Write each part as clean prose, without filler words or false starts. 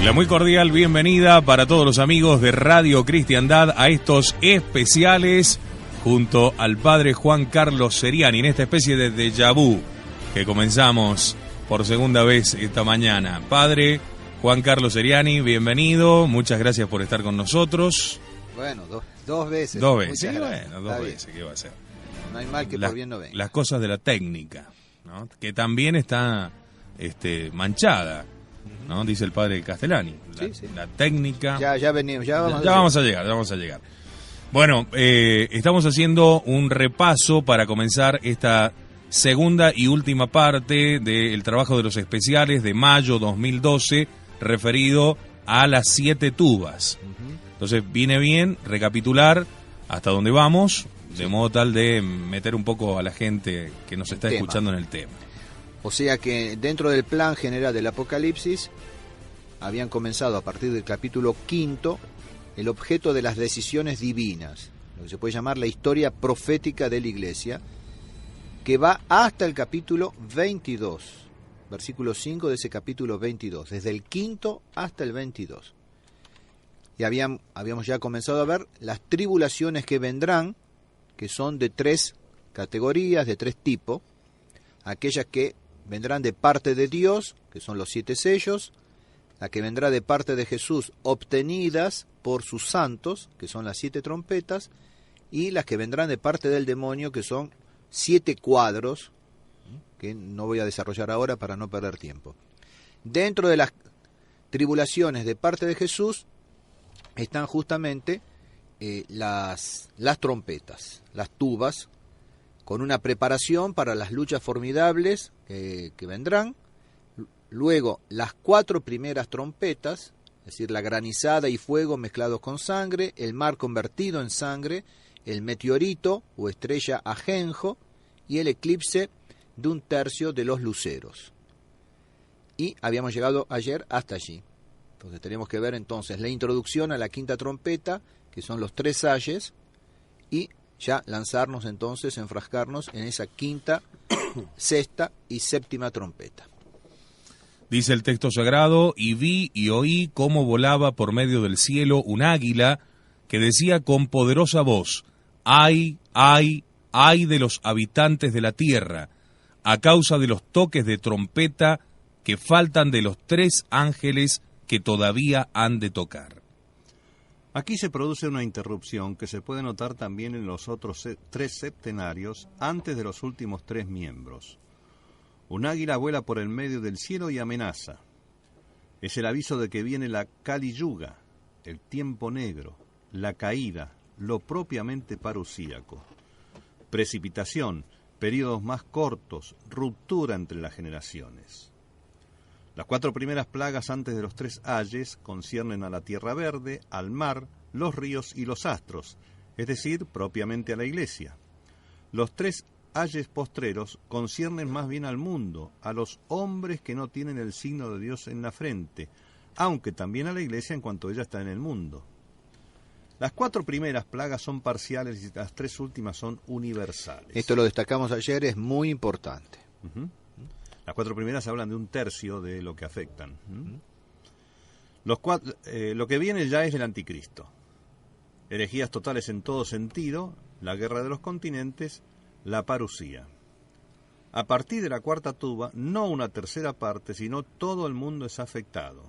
La muy cordial bienvenida para todos los amigos de Radio Cristiandad a estos especiales junto al padre Juan Carlos Seriani en esta especie de déjà vu que comenzamos por segunda vez esta mañana. Padre Juan Carlos Seriani, bienvenido, muchas gracias por estar con nosotros. Bueno, dos veces. Dos veces, sí, bueno, dos veces, ¿qué va a ser? No hay mal que por bien no venga. Las cosas de la técnica, ¿no? Que también está manchada, ¿no? Dice el padre Castellani. La técnica. Ya venimos, ya vamos a llegar. Bueno, estamos haciendo un repaso para comenzar esta segunda y última parte del trabajo de los especiales de mayo 2012, referido a las 7 tubas. Entonces viene bien recapitular hasta dónde vamos, de modo tal de meter un poco a la gente que nos está escuchando en el tema. O sea que dentro del plan general del Apocalipsis habían comenzado a partir del capítulo 5 el objeto de las decisiones divinas, lo que se puede llamar la historia profética de la Iglesia, que va hasta el capítulo 22, versículo 5 de ese capítulo 22, desde el 5 hasta el 22. Y habíamos ya comenzado a ver las tribulaciones que vendrán, que son de 3 categorías, de 3 tipos. Aquellas que vendrán de parte de Dios, que son los 7 sellos, la que vendrá de parte de Jesús, obtenidas por sus santos, que son las 7 trompetas, y las que vendrán de parte del demonio, que son 7 cuadros, que no voy a desarrollar ahora para no perder tiempo. Dentro de las tribulaciones de parte de Jesús están justamente las trompetas, las tubas, con una preparación para las luchas formidables que vendrán. Luego, las 4 primeras trompetas, es decir, la granizada y fuego mezclados con sangre, el mar convertido en sangre, el meteorito o estrella ajenjo y el eclipse de 1/3 de los luceros. Y habíamos llegado ayer hasta allí. Entonces tenemos que ver entonces la introducción a la 5ª trompeta, que son los 3 ayes, y ya lanzarnos entonces, enfrascarnos en esa 5ª, 6ª y 7ª trompeta. Dice el texto sagrado: y vi y oí cómo volaba por medio del cielo un águila que decía con poderosa voz: ¡ay, ay, ay de los habitantes de la tierra, a causa de los toques de trompeta que faltan de los 3 ángeles que todavía han de tocar! Aquí se produce una interrupción que se puede notar también en los otros 3 septenarios antes de los últimos 3 miembros. Un águila vuela por el medio del cielo y amenaza. Es el aviso de que viene la Kali Yuga, el tiempo negro, la caída, lo propiamente parusíaco. Precipitación, periodos más cortos, ruptura entre las generaciones. Las 4 primeras plagas antes de los 3 ayes conciernen a la tierra verde, al mar, los ríos y los astros, es decir, propiamente a la Iglesia. Los 3 ayes postreros conciernen más bien al mundo, a los hombres que no tienen el signo de Dios en la frente, aunque también a la Iglesia en cuanto ella está en el mundo. Las 4 primeras plagas son parciales y las 3 últimas son universales. Esto lo destacamos ayer, es muy importante. Las 4 primeras hablan de 1/3 de lo que afectan. Lo que viene ya es del anticristo. Herejías totales en todo sentido, la guerra de los continentes, la parusía. A partir de la 4ª tuba, no una 1/3 parte, sino todo el mundo es afectado.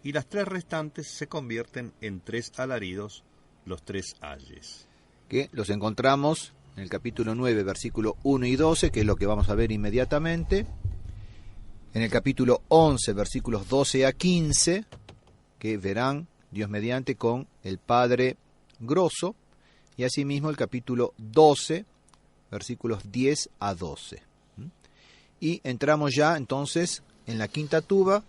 Y las 3 restantes se convierten en 3 alaridos, los 3 ayes. Que los encontramos en el capítulo 9, versículo 1 y 12, que es lo que vamos a ver inmediatamente. En el capítulo 11, versículos 12 a 15, que verán, Dios mediante, con el Padre Grosso. Y asimismo el capítulo 12, versículos 10 a 12. Y entramos ya entonces en la 5ª tuba,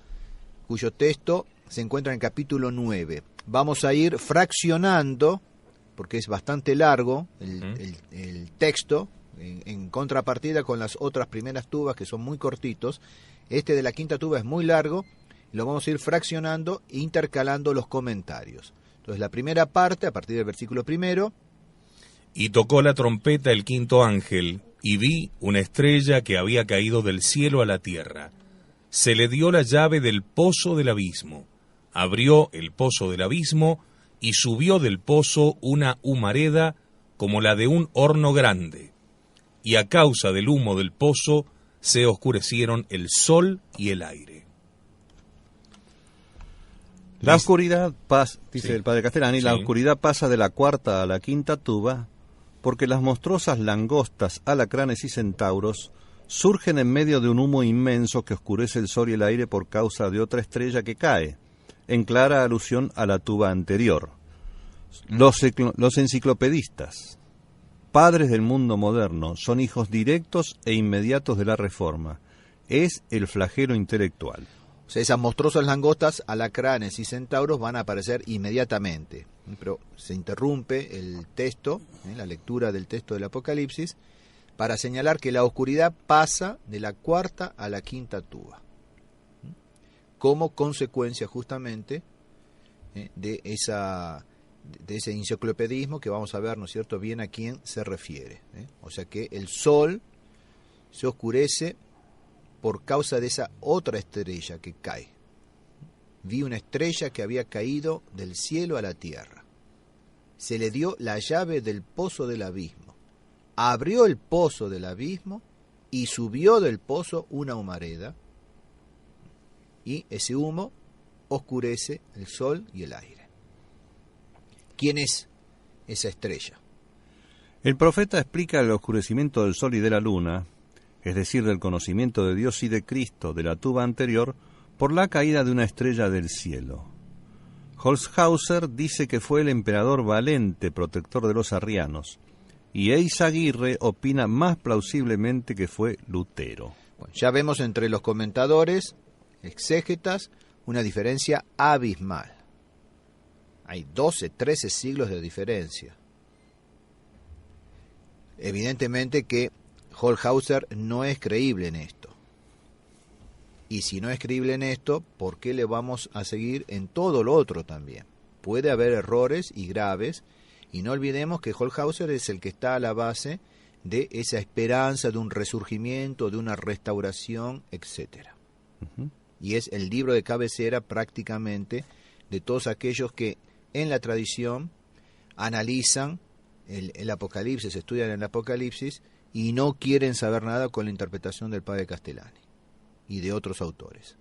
cuyo texto se encuentra en el capítulo 9. Vamos a ir fraccionando, porque es bastante largo el texto, en contrapartida con las otras primeras tubas que son muy cortitos. Este de la 5ª tuba es muy largo, y lo vamos a ir fraccionando e intercalando los comentarios. Entonces la primera parte, a partir del versículo 1: y tocó la trompeta el 5º ángel, y vi una estrella que había caído del cielo a la tierra. Se le dio la llave del pozo del abismo. abrió el pozo del abismo y subió del pozo una humareda como la de un horno grande, y a causa del humo del pozo se oscurecieron el sol y el aire. La oscuridad pasa, dice Sí. el padre Castellani, Sí. la oscuridad pasa de la cuarta a la quinta tuba porque las monstruosas langostas, alacranes y centauros surgen en medio de un humo inmenso que oscurece el sol y el aire por causa de otra estrella que cae, en clara alusión a la tuba anterior. Los enciclopedistas, padres del mundo moderno, son hijos directos e inmediatos de la Reforma. Es el flagelo intelectual. O sea, esas monstruosas langostas, alacranes y centauros van a aparecer inmediatamente. Pero se interrumpe el texto, la lectura del texto del Apocalipsis, para señalar que la oscuridad pasa de la cuarta a la quinta tuba, como consecuencia justamente de ese enciclopedismo que vamos a ver, ¿no es cierto?, bien a quién se refiere. O sea que el sol se oscurece por causa de esa otra estrella que cae. Vi una estrella que había caído del cielo a la tierra. Se le dio la llave del pozo del abismo. Abrió el pozo del abismo y subió del pozo una humareda. Y ese humo oscurece el sol y el aire. ¿Quién es esa estrella? El profeta explica el oscurecimiento del sol y de la luna, es decir, del conocimiento de Dios y de Cristo de la tuba anterior, por la caída de una estrella del cielo. Holzhauser dice que fue el emperador Valente, protector de los arrianos, y Eizaguirre opina más plausiblemente que fue Lutero. Bueno, ya vemos entre los comentadores, exégetas, una diferencia abismal. Hay 12, 13 siglos de diferencia. Evidentemente que Holzhauser no es creíble en esto. Y si no es creíble en esto, ¿por qué le vamos a seguir en todo lo otro también? Puede haber errores y graves, y no olvidemos que Holzhauser es el que está a la base de esa esperanza de un resurgimiento, de una restauración, etc. Y es el libro de cabecera prácticamente de todos aquellos que en la tradición analizan el Apocalipsis, estudian el Apocalipsis y no quieren saber nada con la interpretación del padre Castellani y de otros autores.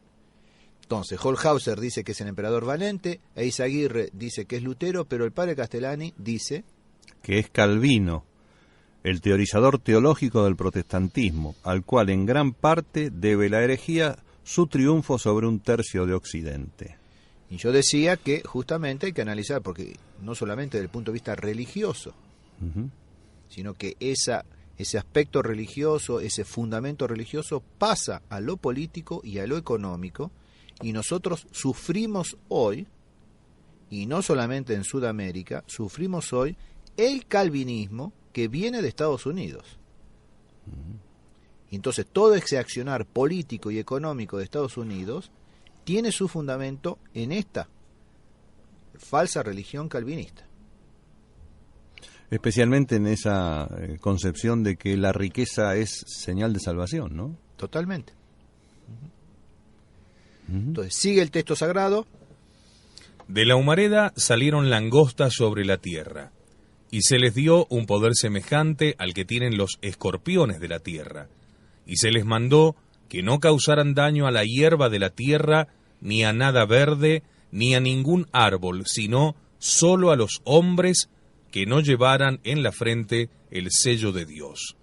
Entonces, Holzhauser dice que es el emperador Valente, Eizaguirre dice que es Lutero, pero el padre Castellani dice que es Calvino, el teorizador teológico del protestantismo, al cual en gran parte debe la herejía su triunfo sobre un tercio de Occidente. Y yo decía que justamente hay que analizar, porque no solamente desde el punto de vista religioso, sino que ese aspecto religioso, ese fundamento religioso pasa a lo político y a lo económico, y nosotros sufrimos hoy, y no solamente en Sudamérica, sufrimos hoy el calvinismo que viene de Estados Unidos. Y entonces todo ese accionar político y económico de Estados Unidos tiene su fundamento en esta falsa religión calvinista. Especialmente en esa concepción de que la riqueza es señal de salvación, ¿no? Totalmente. Entonces sigue el texto sagrado. De la humareda salieron langostas sobre la tierra, y se les dio un poder semejante al que tienen los escorpiones de la tierra, y se les mandó que no causaran daño a la hierba de la tierra, ni a nada verde, ni a ningún árbol, sino solo a los hombres que no llevaran en la frente el sello de Dios.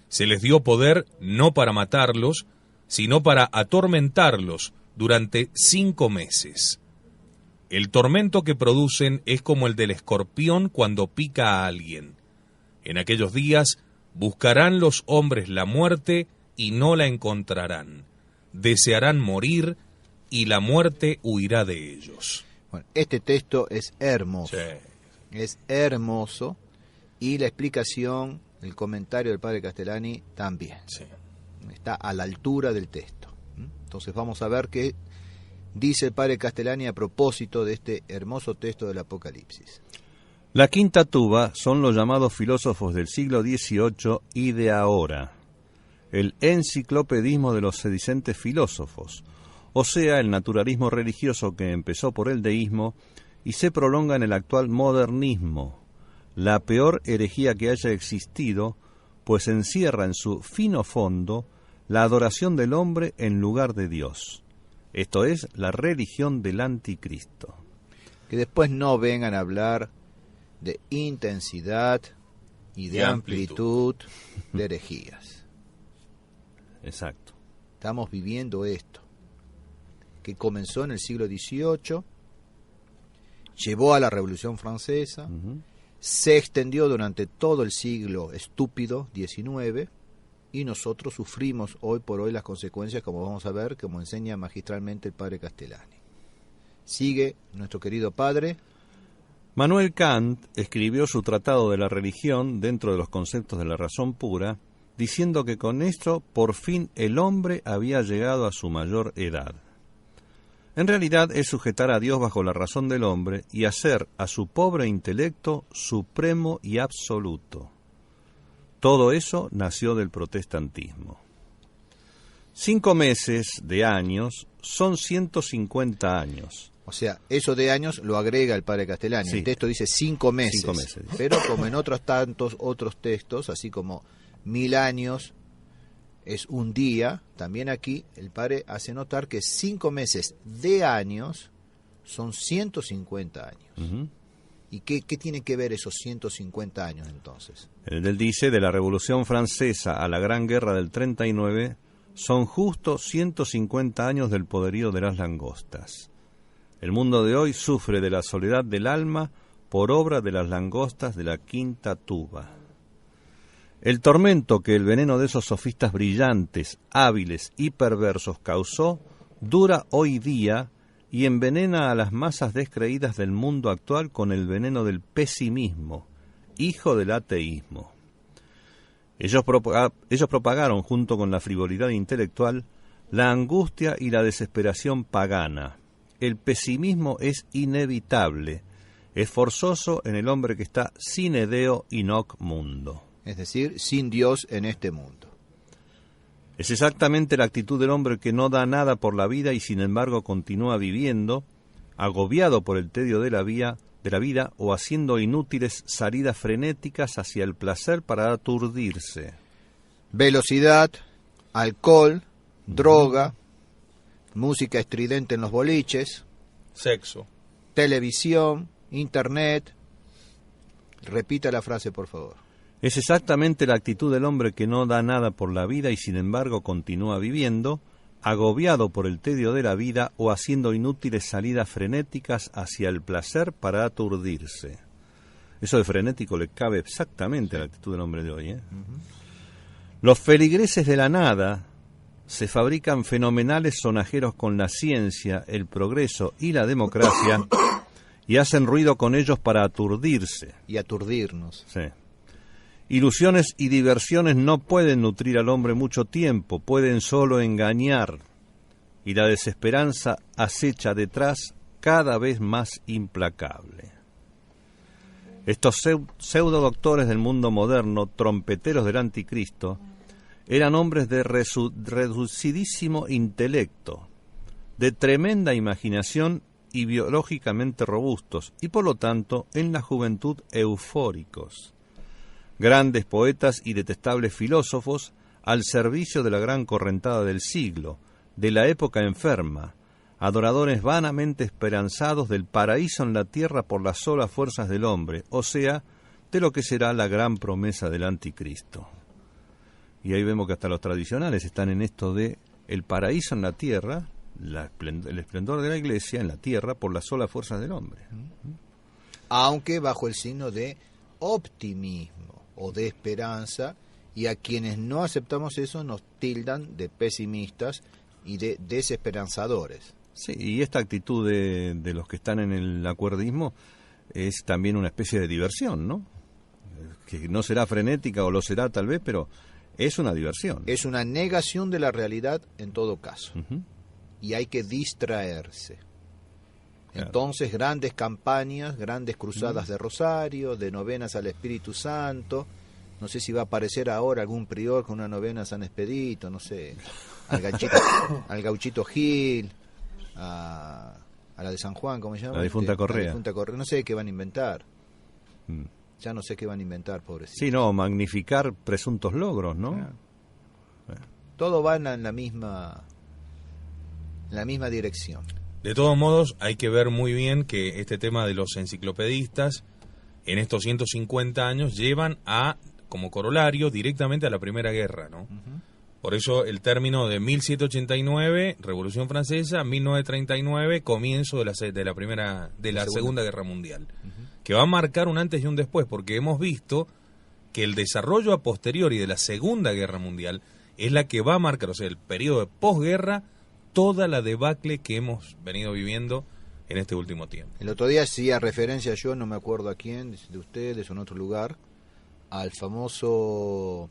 Se les dio poder no para matarlos, sino para atormentarlos durante 5 meses. El tormento que producen es como el del escorpión cuando pica a alguien. En aquellos días buscarán los hombres la muerte y no la encontrarán. Desearán morir y la muerte huirá de ellos. Bueno, este texto es hermoso. Sí. Es hermoso, y la explicación, el comentario del padre Castellani también. Sí. Está a la altura del texto. Entonces vamos a ver qué dice el padre Castellani a propósito de este hermoso texto del Apocalipsis. La quinta tuba son los llamados filósofos del siglo XVIII y de ahora, el enciclopedismo de los sedicentes filósofos, o sea, el naturalismo religioso que empezó por el deísmo y se prolonga en el actual modernismo, la peor herejía que haya existido, pues encierra en su fino fondo la adoración del hombre en lugar de Dios. Esto es la religión del anticristo. Que después no vengan a hablar de intensidad y de amplitud de herejías. Exacto. Estamos viviendo esto, que comenzó en el siglo XVIII, llevó a la Revolución Francesa, se extendió durante todo el siglo estúpido XIX, y nosotros sufrimos hoy por hoy las consecuencias, como vamos a ver, como enseña magistralmente el padre Castellani. Sigue nuestro querido padre. Manuel Kant escribió su Tratado de la Religión dentro de los conceptos de la razón pura, diciendo que con esto por fin el hombre había llegado a su mayor edad. En realidad es sujetar a Dios bajo la razón del hombre y hacer a su pobre intelecto supremo y absoluto. Todo eso nació del protestantismo. 5 meses de años son 150 años. O sea, eso de años lo agrega el padre Castellani. Sí. El texto dice 5 meses. 5 meses. Pero como en otros tantos otros textos, así como 1000 años es un día, también aquí el padre hace notar que 5 meses de años son 150 años. ¿Y qué tiene que ver esos 150 años entonces? Él dice, de la Revolución Francesa a la Gran Guerra del 39, son justo 150 años del poderío de las langostas. El mundo de hoy sufre de la soledad del alma por obra de las langostas de la quinta tuba. El tormento que el veneno de esos sofistas brillantes, hábiles y perversos causó, dura hoy día y envenena a las masas descreídas del mundo actual con el veneno del pesimismo, hijo del ateísmo. Ellos propagaron, junto con la frivolidad intelectual, la angustia y la desesperación pagana. El pesimismo es inevitable, es forzoso en el hombre que está sine Deo in hoc mundo. Es decir, sin Dios en este mundo. Es exactamente la actitud del hombre que no da nada por la vida y sin embargo continúa viviendo, agobiado por el tedio de la vida o haciendo inútiles salidas frenéticas hacia el placer para aturdirse. Velocidad, alcohol, droga, música estridente en los boliches, sexo, televisión, internet. Repita la frase, por favor. Es exactamente la actitud del hombre que no da nada por la vida y sin embargo continúa viviendo, agobiado por el tedio de la vida o haciendo inútiles salidas frenéticas hacia el placer para aturdirse. Eso de frenético le cabe exactamente a la actitud del hombre de hoy, Los feligreses de la nada se fabrican fenomenales sonajeros con la ciencia, el progreso y la democracia y hacen ruido con ellos para aturdirse. Y aturdirnos. Sí. Ilusiones y diversiones no pueden nutrir al hombre mucho tiempo, pueden solo engañar, y la desesperanza acecha detrás cada vez más implacable. Estos pseudo doctores del mundo moderno, trompeteros del anticristo, eran hombres de reducidísimo intelecto, de tremenda imaginación y biológicamente robustos, y por lo tanto en la juventud eufóricos. Grandes poetas y detestables filósofos al servicio de la gran correntada del siglo, de la época enferma, adoradores vanamente esperanzados del paraíso en la tierra por las solas fuerzas del hombre, o sea, de lo que será la gran promesa del anticristo. Y ahí vemos que hasta los tradicionales están en esto de el paraíso en la tierra, el esplendor de la iglesia en la tierra por las solas fuerzas del hombre. Aunque bajo el signo de optimismo o de esperanza, y a quienes no aceptamos eso nos tildan de pesimistas y de desesperanzadores. Sí, y esta actitud de los que están en el acuerdismo es también una especie de diversión, ¿no? Que no será frenética o lo será tal vez, pero es una diversión. Es una negación de la realidad en todo caso. Y hay que distraerse. Claro. Entonces, grandes campañas, grandes cruzadas de rosario, de novenas al Espíritu Santo. No sé si va a aparecer ahora algún prior con una novena a San Expedito, no sé, al Gauchito Gil. a la de San Juan, ¿cómo se llama? La difunta Correa. La difunta Correa. No sé qué van a inventar. Ya no sé qué van a inventar, pobrecito. Sí, no, magnificar presuntos logros, ¿no? Claro. Todo va en la misma dirección. De todos modos, hay que ver muy bien que este tema de los enciclopedistas en estos 150 años llevan como corolario directamente a la Primera Guerra, ¿no? Por eso el término de 1789, Revolución Francesa, 1939, comienzo de la Segunda Guerra Mundial, que va a marcar un antes y un después, porque hemos visto que el desarrollo a posteriori de la Segunda Guerra Mundial es la que va a marcar, o sea, el periodo de posguerra, toda la debacle que hemos venido viviendo en este último tiempo. El otro día hacía referencia yo, no me acuerdo a quién, de ustedes o en otro lugar, al famoso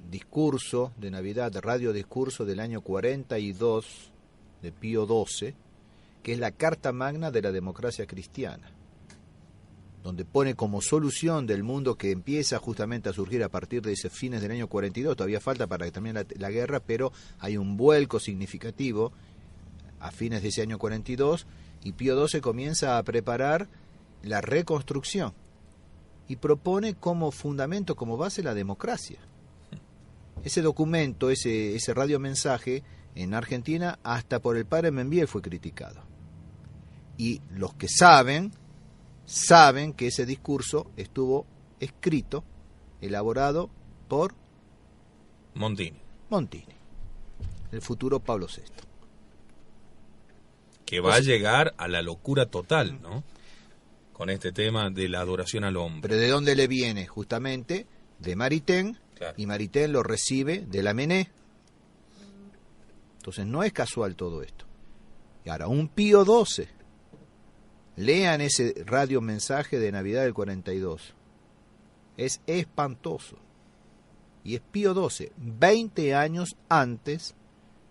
discurso de Navidad, radio discurso del año 42 de Pío XII, que es la Carta Magna de la democracia cristiana, donde pone como solución del mundo que empieza justamente a surgir a partir de esos fines del año 42, todavía falta para que termine la guerra, pero hay un vuelco significativo a fines de ese año 42, y Pío XII comienza a preparar la reconstrucción y propone como fundamento, como base, la democracia. Ese documento, ese radiomensaje en Argentina, hasta por el padre Membiel fue criticado. Y los que saben que ese discurso estuvo escrito, elaborado por Montini, el futuro Pablo VI. Que va a llegar a la locura total, ¿no? Con este tema de la adoración al hombre. Pero ¿de dónde le viene? Justamente de Maritain, claro. Y Maritain lo recibe de Lamennais. Entonces no es casual todo esto. Y ahora, un Pío XII. Lean ese radiomensaje de Navidad del 42. Es espantoso. Y es Pío XII, 20 años antes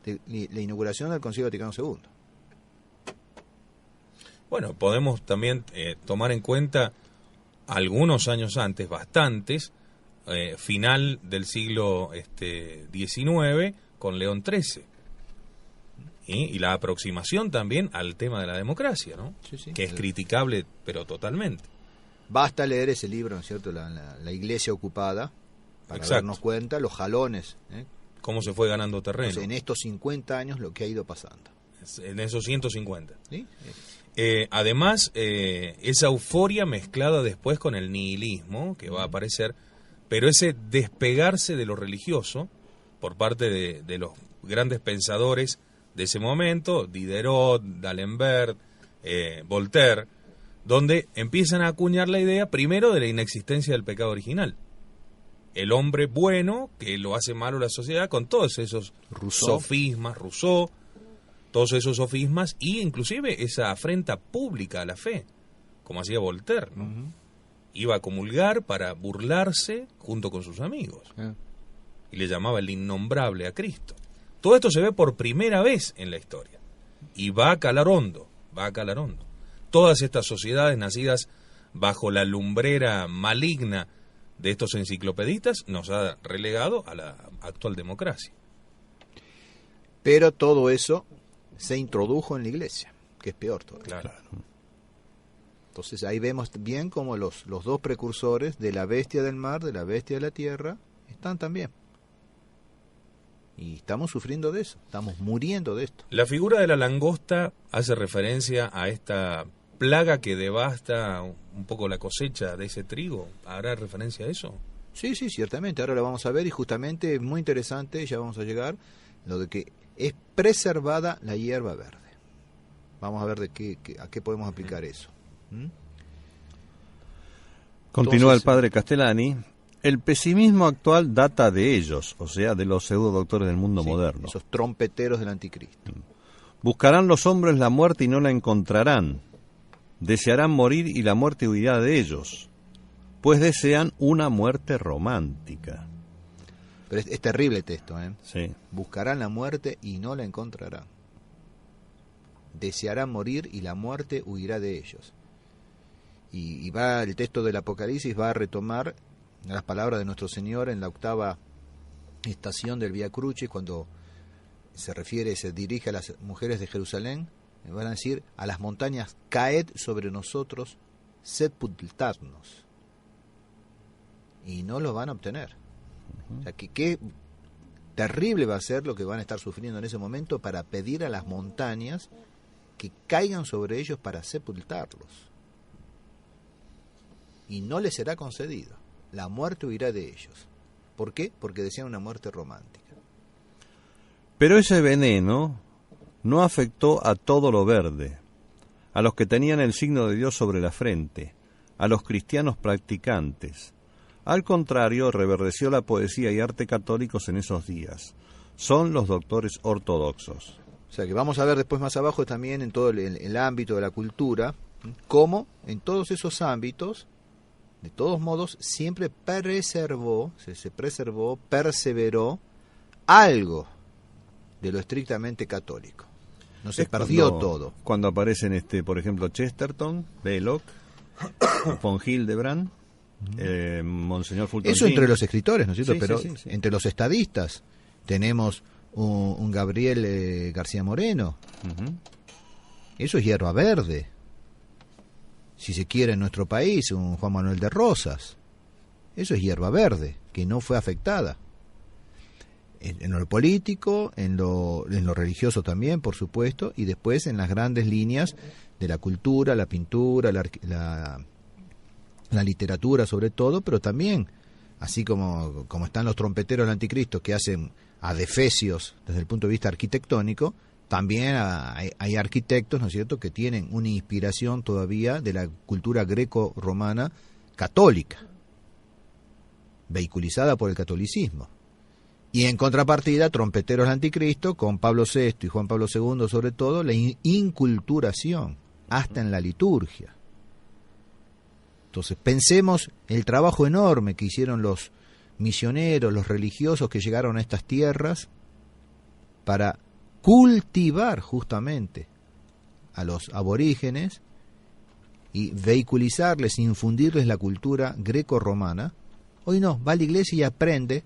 de la inauguración del Concilio Vaticano II. Bueno, podemos también tomar en cuenta algunos años antes, bastantes, final del siglo XIX con León XIII. Y la aproximación también al tema de la democracia, ¿no? Sí. Que es criticable, pero totalmente. Basta leer ese libro, ¿no es cierto? La iglesia ocupada, para darnos cuenta los jalones. Cómo se fue ganando terreno. Entonces, en estos 50 años lo que ha ido pasando. En esos 150. ¿Sí? Además, esa euforia mezclada después con el nihilismo que va a aparecer, pero ese despegarse de lo religioso por parte de los grandes pensadores de ese momento, Diderot, D'Alembert, Voltaire, donde empiezan a acuñar la idea primero de la inexistencia del pecado original. El hombre bueno que lo hace malo a la sociedad con todos esos sofismas, Rousseau, todos esos sofismas y inclusive esa afrenta pública a la fe, como hacía Voltaire, ¿no? Iba a comulgar para burlarse junto con sus amigos y le llamaba el innombrable a Cristo. Todo esto se ve por primera vez en la historia y va a calar hondo. Todas estas sociedades nacidas bajo la lumbrera maligna de estos enciclopedistas nos ha relegado a la actual democracia. Pero todo eso se introdujo en la iglesia, que es peor todavía. Claro. Entonces ahí vemos bien cómo los dos precursores de la bestia del mar, de la bestia de la tierra, están también. Y estamos sufriendo de eso, estamos muriendo de esto. La figura de la langosta hace referencia a esta plaga que devasta un poco la cosecha de ese trigo. ¿Habrá referencia a eso? Sí, ciertamente. Ahora lo vamos a ver y justamente es muy interesante, ya vamos a llegar, lo de que es preservada la hierba verde. Vamos a ver a qué podemos aplicar eso. Continúa el padre Castellani. El pesimismo actual data de ellos, o sea, de los pseudodoctores del mundo moderno. Esos trompeteros del anticristo. Buscarán los hombres la muerte y no la encontrarán. Desearán morir y la muerte huirá de ellos, pues desean una muerte romántica. Pero es terrible el texto, ¿eh? Sí. Buscarán la muerte y no la encontrarán. Desearán morir y la muerte huirá de ellos. Y va el texto del Apocalipsis va a retomar las palabras de nuestro Señor en la octava estación del Vía Crucis, cuando se dirige a las mujeres de Jerusalén, van a decir a las montañas, caed sobre nosotros, sepultarnos. Y no lo van a obtener. O sea, que qué terrible va a ser lo que van a estar sufriendo en ese momento para pedir a las montañas que caigan sobre ellos para sepultarlos. Y no les será concedido. La muerte huirá de ellos. ¿Por qué? Porque desean una muerte romántica. Pero ese veneno no afectó a todo lo verde, a los que tenían el signo de Dios sobre la frente, a los cristianos practicantes. Al contrario, reverdeció la poesía y arte católicos en esos días. Son los doctores ortodoxos. O sea que vamos a ver después más abajo también en todo el ámbito de la cultura, cómo en todos esos ámbitos, de todos modos, siempre se perseveró algo de lo estrictamente católico. No se perdió todo. Cuando aparecen, por ejemplo, Chesterton, Belloc, von Hildebrand, Monseñor Fulton Eso Sheen. entre los escritores, ¿no es cierto? Sí, Pero sí. entre los estadistas tenemos un Gabriel García Moreno. Uh-huh. Eso es hierba verde. Si se quiere en nuestro país, un Juan Manuel de Rosas. Eso es hierba verde, que no fue afectada. En lo político, en lo religioso también, por supuesto, y después en las grandes líneas de la cultura, la pintura, la literatura sobre todo, pero también, así como están los trompeteros del anticristo que hacen adefesios desde el punto de vista arquitectónico, también hay arquitectos, ¿no es cierto?, que tienen una inspiración todavía de la cultura greco-romana católica, vehiculizada por el catolicismo. Y en contrapartida, trompeteros del anticristo, con Pablo VI y Juan Pablo II sobre todo, la inculturación, hasta en la liturgia. Entonces, pensemos el trabajo enorme que hicieron los misioneros, los religiosos que llegaron a estas tierras para cultivar justamente a los aborígenes y vehiculizarles, infundirles la cultura greco-romana. Hoy no, va a la iglesia y aprende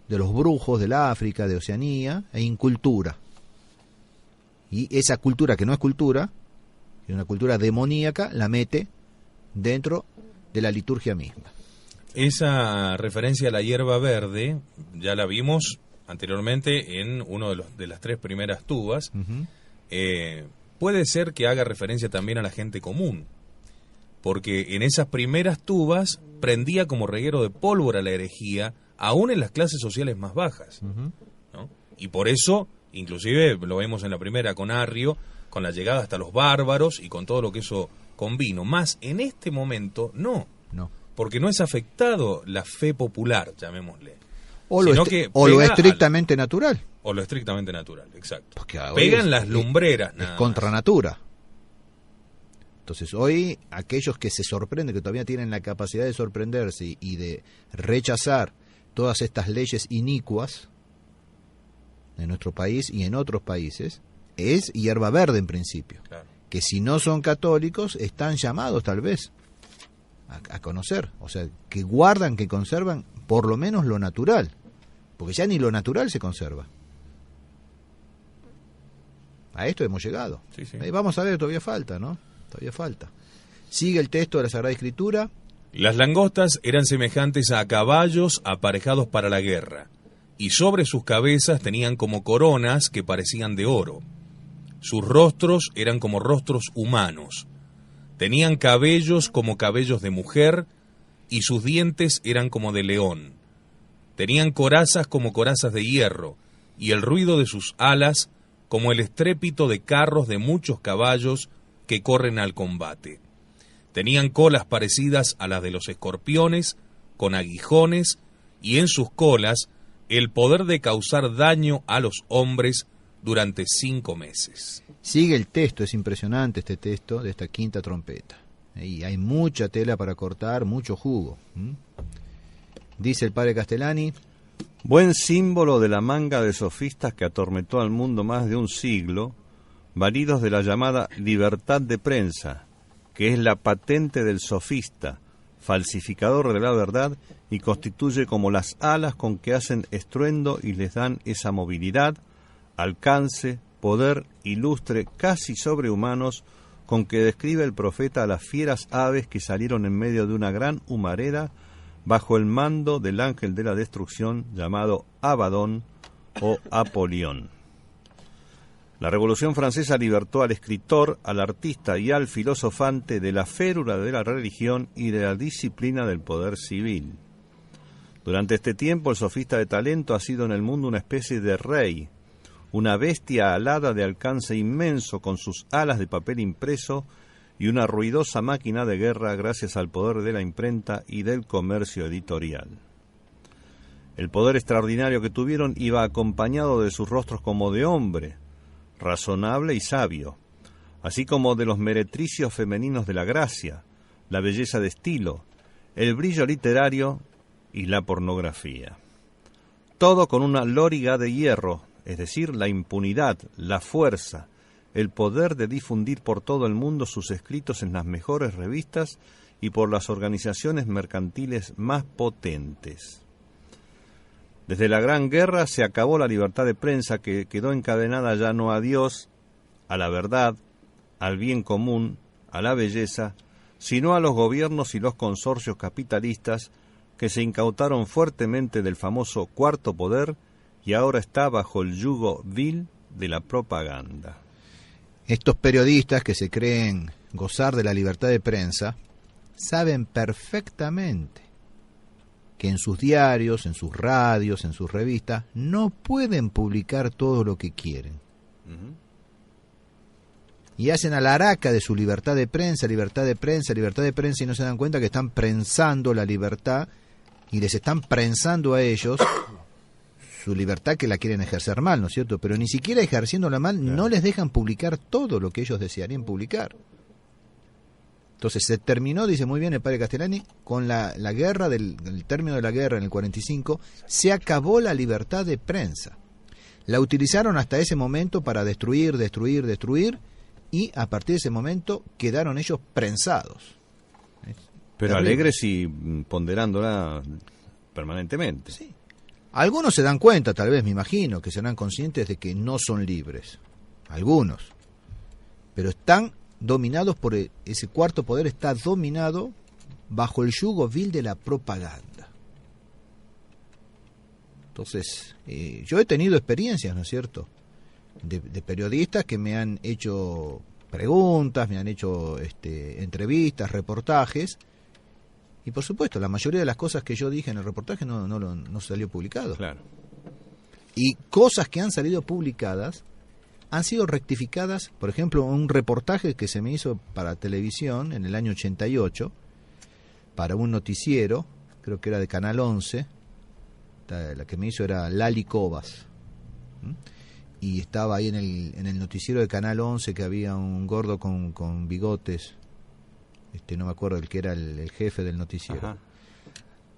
de los brujos del África, de Oceanía, e incultura. Y esa cultura que no es cultura, es una cultura demoníaca, la mete dentro de la liturgia misma. Esa referencia a la hierba verde ya la vimos anteriormente en uno de las 3 primeras tubas. Uh-huh. Puede ser que haga referencia también a la gente común, porque en esas primeras tubas prendía como reguero de pólvora la herejía, aún en las clases sociales más bajas, Uh-huh. ¿no? Y por eso, inclusive lo vemos en la primera con Arrio, con la llegada hasta los bárbaros y con todo lo que eso convino. Más en este momento no, porque no es afectado la fe popular, llamémosle. O lo estrictamente natural. O lo estrictamente natural, exacto. Porque pegan las lumbreras. Es contra natura. Entonces hoy aquellos que se sorprenden, que todavía tienen la capacidad de sorprenderse y de rechazar todas estas leyes inicuas en nuestro país y en otros países, es hierba verde en principio. Claro. Que si no son católicos están llamados tal vez a conocer, o sea, que guardan, que conservan por lo menos lo natural, porque ya ni lo natural se conserva. A esto hemos llegado. Sí, sí. Vamos a ver, todavía falta, ¿no? Todavía falta. Sigue el texto de la Sagrada Escritura. Las langostas eran semejantes a caballos aparejados para la guerra, y sobre sus cabezas tenían como coronas que parecían de oro. Sus rostros eran como rostros humanos. Tenían cabellos como cabellos de mujer, y sus dientes eran como de león. Tenían corazas como corazas de hierro, y el ruido de sus alas como el estrépito de carros de muchos caballos que corren al combate. Tenían colas parecidas a las de los escorpiones, con aguijones, y en sus colas el poder de causar daño a los hombres durante 5 meses. Sigue el texto, es impresionante este texto de esta quinta trompeta. Y hay mucha tela para cortar, mucho jugo. Dice el padre Castellani: buen símbolo de la manga de sofistas que atormentó al mundo más de un siglo, validos de la llamada libertad de prensa, que es la patente del sofista, falsificador de la verdad, y constituye como las alas con que hacen estruendo y les dan esa movilidad, alcance, poder y lustre casi sobrehumanos con que describe el profeta a las fieras aves que salieron en medio de una gran humareda bajo el mando del ángel de la destrucción llamado Abadón o Apolión. La Revolución Francesa libertó al escritor, al artista y al filosofante de la férula de la religión y de la disciplina del poder civil. Durante este tiempo el sofista de talento ha sido en el mundo una especie de rey, una bestia alada de alcance inmenso con sus alas de papel impreso y una ruidosa máquina de guerra gracias al poder de la imprenta y del comercio editorial. El poder extraordinario que tuvieron iba acompañado de sus rostros como de hombre, razonable y sabio, así como de los meretricios femeninos de la gracia, la belleza de estilo, el brillo literario y la pornografía. Todo con una loriga de hierro, es decir, la impunidad, la fuerza, el poder de difundir por todo el mundo sus escritos en las mejores revistas y por las organizaciones mercantiles más potentes. Desde la Gran Guerra se acabó la libertad de prensa, que quedó encadenada ya no a Dios, a la verdad, al bien común, a la belleza, sino a los gobiernos y los consorcios capitalistas que se incautaron fuertemente del famoso cuarto poder y ahora está bajo el yugo vil de la propaganda. Estos periodistas que se creen gozar de la libertad de prensa saben perfectamente que en sus diarios, en sus radios, en sus revistas, no pueden publicar todo lo que quieren. Y hacen alaraca de su libertad de prensa, libertad de prensa, libertad de prensa, y no se dan cuenta que están prensando la libertad y les están prensando a ellos su libertad, que la quieren ejercer mal, ¿no es cierto? Pero ni siquiera ejerciéndola mal, claro, no les dejan publicar todo lo que ellos desearían publicar. Entonces se terminó, dice muy bien el padre Castellani, con la guerra, el término de la guerra en el 45, se acabó la libertad de prensa. La utilizaron hasta ese momento para destruir, y a partir de ese momento quedaron ellos prensados. Pero alegres y ponderándola permanentemente. Sí. Algunos se dan cuenta, tal vez, me imagino, que serán conscientes de que no son libres. Algunos. Pero están dominados por ese cuarto poder, está dominado bajo el yugo vil de la propaganda. Entonces, yo he tenido experiencias, ¿no es cierto?, de periodistas que me han hecho preguntas, me han hecho entrevistas, reportajes, y por supuesto, la mayoría de las cosas que yo dije en el reportaje no salió publicado. Claro. Y cosas que han salido publicadas han sido rectificadas. Por ejemplo, un reportaje que se me hizo para televisión en el año 88, para un noticiero, creo que era de Canal 11, la que me hizo era Lali Cobas. Y estaba ahí en el noticiero de Canal 11 que había un gordo con bigotes, no me acuerdo el que era el jefe del noticiero. Ajá.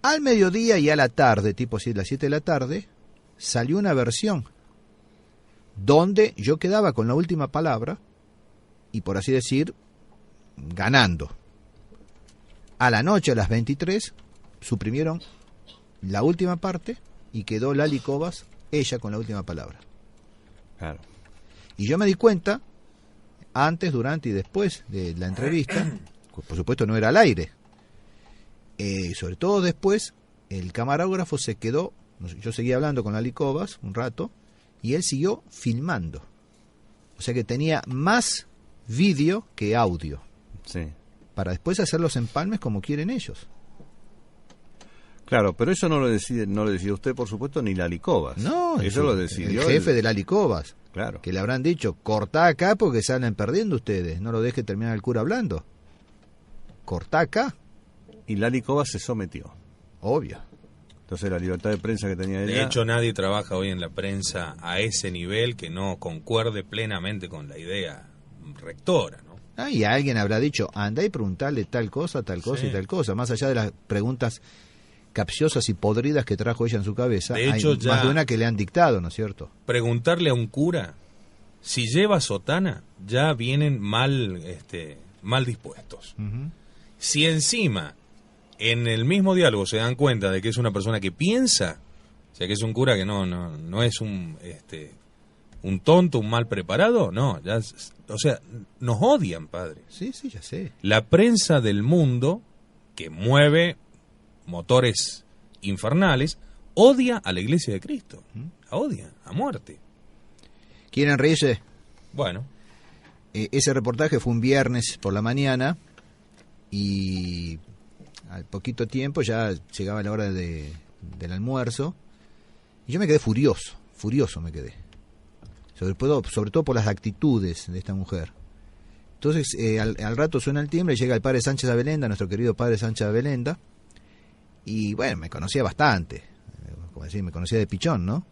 Al mediodía y a la tarde, tipo así, las 7 de la tarde, salió una versión donde yo quedaba con la última palabra y, por así decir, ganando. A la noche, a las 23, suprimieron la última parte y quedó Lali Cobas, ella, con la última palabra. Claro. Y yo me di cuenta, antes, durante y después de la entrevista, por supuesto no era al aire, sobre todo después, el camarógrafo se quedó, yo seguía hablando con Lali Cobas un rato, y él siguió filmando. O sea que tenía más vídeo que audio. Sí. Para después hacer los empalmes como quieren ellos. Claro, pero eso no lo decidió usted, por supuesto, ni Lali Cobas. No, eso lo decidió el jefe de Lali Cobas. Claro. Que le habrán dicho, cortá acá porque salen perdiendo ustedes, no lo deje terminar el cura hablando. Cortá acá. Y Lali Cobas se sometió. Obvio. Entonces la libertad de prensa que tenía ella... De hecho, nadie trabaja hoy en la prensa a ese nivel que no concuerde plenamente con la idea rectora, ¿no? Y alguien habrá dicho, anda y preguntarle tal cosa sí, y tal cosa. Más allá de las preguntas capciosas y podridas que trajo ella en su cabeza, de hecho, hay más de una que le han dictado, ¿no es cierto? Preguntarle a un cura si lleva sotana, ya vienen mal dispuestos. Uh-huh. Si encima en el mismo diálogo se dan cuenta de que es una persona que piensa, o sea que es un cura que no es un un tonto, un mal preparado, no, ya, o sea, nos odian, padre. Sí, ya sé. La prensa del mundo, que mueve motores infernales, odia a la Iglesia de Cristo, la odia a muerte. ¿Quieren reírse? Bueno. Ese reportaje fue un viernes por la mañana y al poquito tiempo ya llegaba la hora del almuerzo y yo me quedé furioso me quedé. Sobre todo por las actitudes de esta mujer. Entonces, al rato suena el timbre y llega el padre Sánchez Abelenda, nuestro querido padre Sánchez Abelenda, y bueno, me conocía bastante, como decir, me conocía de pichón, ¿no?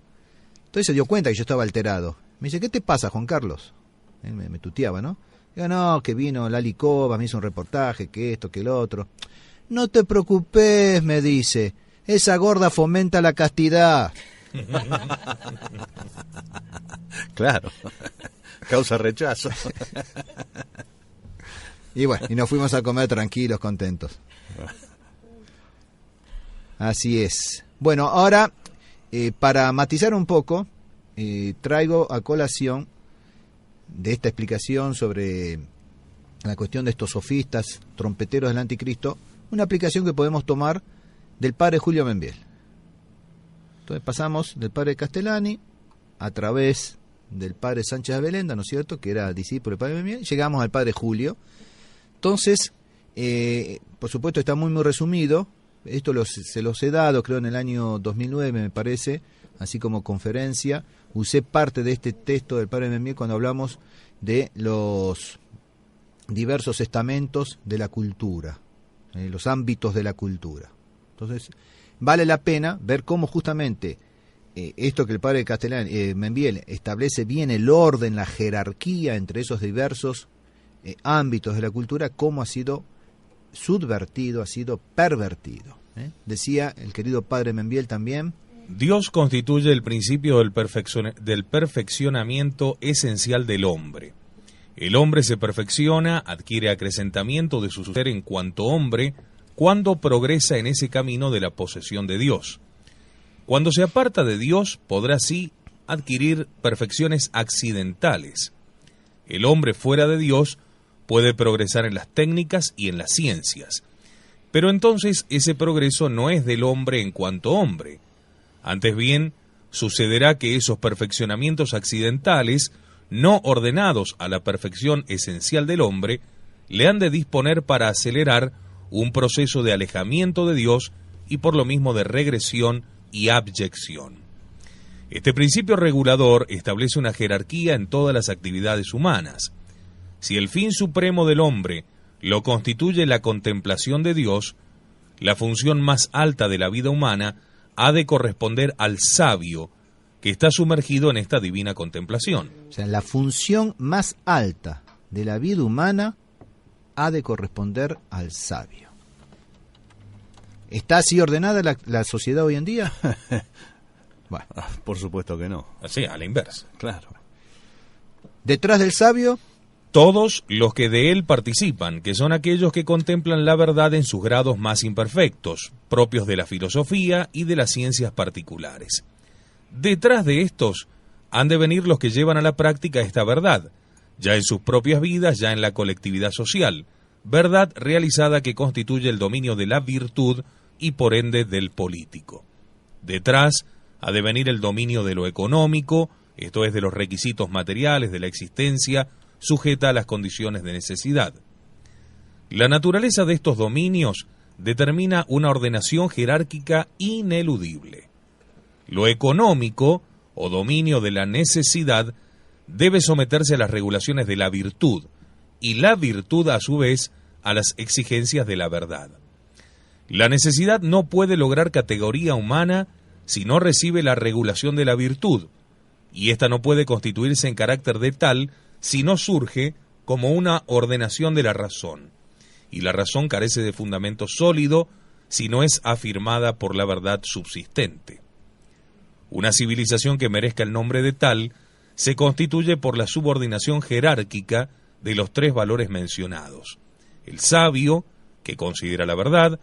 Entonces se dio cuenta que yo estaba alterado. Me dice, ¿qué te pasa, Juan Carlos? Él me tuteaba, ¿no? Digo, no, que vino Lali Cova, me hizo un reportaje, que esto, que el otro. No te preocupes, me dice, esa gorda fomenta la castidad. Claro, causa rechazo. Y bueno, y nos fuimos a comer tranquilos, contentos. Así es. Bueno, ahora, para matizar un poco, traigo a colación de esta explicación sobre la cuestión de estos sofistas, trompeteros del anticristo, una aplicación que podemos tomar del padre Julio Membiel. Entonces pasamos del padre Castellani a través del padre Sánchez Abelenda, ¿no es cierto?, que era discípulo del padre Membiel, y llegamos al padre Julio. Entonces, por supuesto está muy resumido, esto se los he dado creo en el año 2009 me parece, así como conferencia, usé parte de este texto del padre Membiel cuando hablamos de los diversos estamentos de la cultura, los ámbitos de la cultura. Entonces, vale la pena ver cómo justamente esto que el padre Membiel establece bien el orden, la jerarquía entre esos diversos ámbitos de la cultura, cómo ha sido subvertido, ha sido pervertido. Decía el querido padre Membiel también, Dios constituye el principio del perfeccionamiento esencial del hombre. El hombre se perfecciona, adquiere acrecentamiento de su ser en cuanto hombre, cuando progresa en ese camino de la posesión de Dios. Cuando se aparta de Dios, podrá así adquirir perfecciones accidentales. El hombre fuera de Dios puede progresar en las técnicas y en las ciencias. Pero entonces ese progreso no es del hombre en cuanto hombre. Antes bien, sucederá que esos perfeccionamientos accidentales, no ordenados a la perfección esencial del hombre, le han de disponer para acelerar un proceso de alejamiento de Dios y por lo mismo de regresión y abyección. Este principio regulador establece una jerarquía en todas las actividades humanas. Si el fin supremo del hombre lo constituye la contemplación de Dios, la función más alta de la vida humana ha de corresponder al sabio que está sumergido en esta divina contemplación. O sea, la función más alta de la vida humana ha de corresponder al sabio. ¿Está así ordenada la sociedad hoy en día? Bueno, por supuesto que no. Así, a la inversa. Claro. Detrás del sabio, todos los que de él participan, que son aquellos que contemplan la verdad en sus grados más imperfectos, propios de la filosofía y de las ciencias particulares. Detrás de estos han de venir los que llevan a la práctica esta verdad, ya en sus propias vidas, ya en la colectividad social, verdad realizada que constituye el dominio de la virtud y por ende del político. Detrás ha de venir el dominio de lo económico, esto es de los requisitos materiales de la existencia, sujeta a las condiciones de necesidad. La naturaleza de estos dominios determina una ordenación jerárquica ineludible. Lo económico, o dominio de la necesidad, debe someterse a las regulaciones de la virtud, y la virtud, a su vez, a las exigencias de la verdad. La necesidad no puede lograr categoría humana si no recibe la regulación de la virtud, y ésta no puede constituirse en carácter de tal si no surge como una ordenación de la razón, y la razón carece de fundamento sólido si no es afirmada por la verdad subsistente. Una civilización que merezca el nombre de tal se constituye por la subordinación jerárquica de los tres valores mencionados: el sabio, que considera la verdad;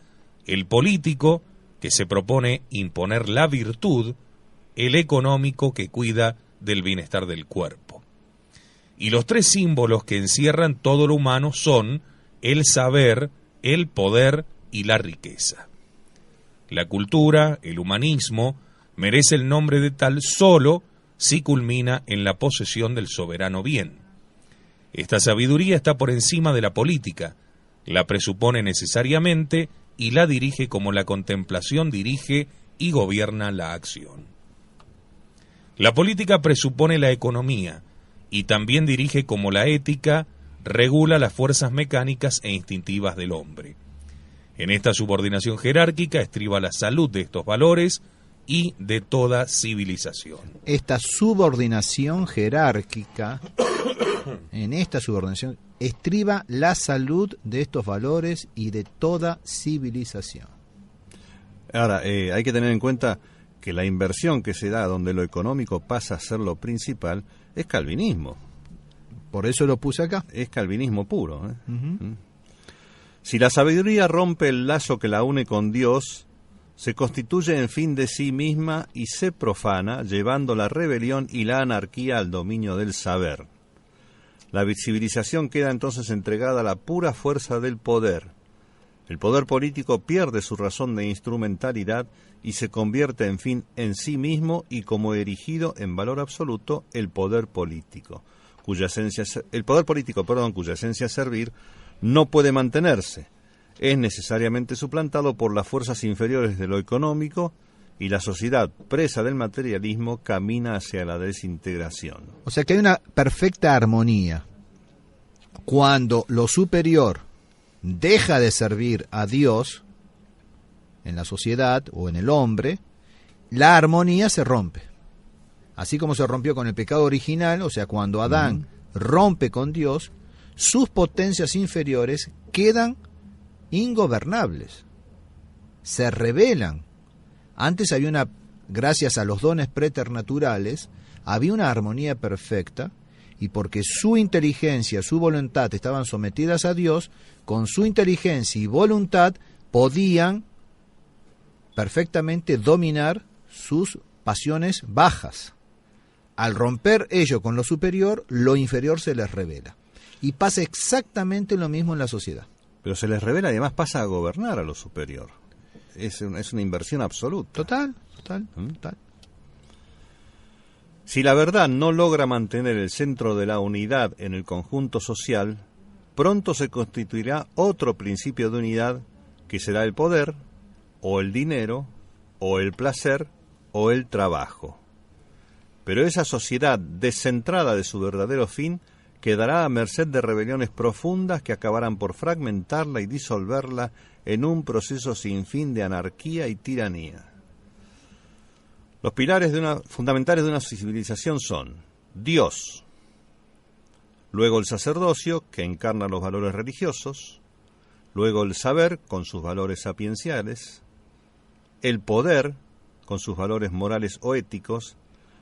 el político, que se propone imponer la virtud; el económico, que cuida del bienestar del cuerpo. Y los tres símbolos que encierran todo lo humano son el saber, el poder y la riqueza. La cultura, el humanismo, merece el nombre de tal solo si culmina en la posesión del soberano bien. Esta sabiduría está por encima de la política, la presupone necesariamente y la dirige como la contemplación dirige y gobierna la acción. La política presupone la economía y también dirige como la ética regula las fuerzas mecánicas e instintivas del hombre. En esta subordinación jerárquica estriba la salud de estos valores y de toda civilización. Esta subordinación jerárquica, en esta subordinación, estriba la salud de estos valores y de toda civilización. Ahora, hay que tener en cuenta que la inversión que se da donde lo económico pasa a ser lo principal es calvinismo. Por eso lo puse acá. Es calvinismo puro. Si la sabiduría rompe el lazo que la une con Dios, se constituye en fin de sí misma y se profana, llevando la rebelión y la anarquía al dominio del saber. La civilización queda entonces entregada a la pura fuerza del poder. El poder político pierde su razón de instrumentalidad y se convierte en fin en sí mismo y como erigido en valor absoluto el poder político, cuya esencia es servir, no puede mantenerse. Es necesariamente suplantado por las fuerzas inferiores de lo económico y la sociedad, presa del materialismo, camina hacia la desintegración. O sea que hay una perfecta armonía. Cuando lo superior deja de servir a Dios en la sociedad o en el hombre, la armonía se rompe. Así como se rompió con el pecado original, o sea, cuando Adán rompe con Dios, sus potencias inferiores quedan ingobernables, se rebelan. Antes había gracias a los dones preternaturales, había una armonía perfecta, y porque su inteligencia, su voluntad estaban sometidas a Dios, con su inteligencia y voluntad podían perfectamente dominar sus pasiones bajas. Al romper ello con lo superior, lo inferior se les revela. Y pasa exactamente lo mismo en la sociedad. Pero se les revela y además pasa a gobernar a lo superior. Es una inversión absoluta. Total. Si la verdad no logra mantener el centro de la unidad en el conjunto social, pronto se constituirá otro principio de unidad que será el poder, o el dinero, o el placer, o el trabajo. Pero esa sociedad descentrada de su verdadero fin quedará a merced de rebeliones profundas que acabarán por fragmentarla y disolverla en un proceso sin fin de anarquía y tiranía. Los pilares fundamentales de una civilización son Dios, luego el sacerdocio, que encarna los valores religiosos, luego el saber, con sus valores sapienciales, el poder, con sus valores morales o éticos,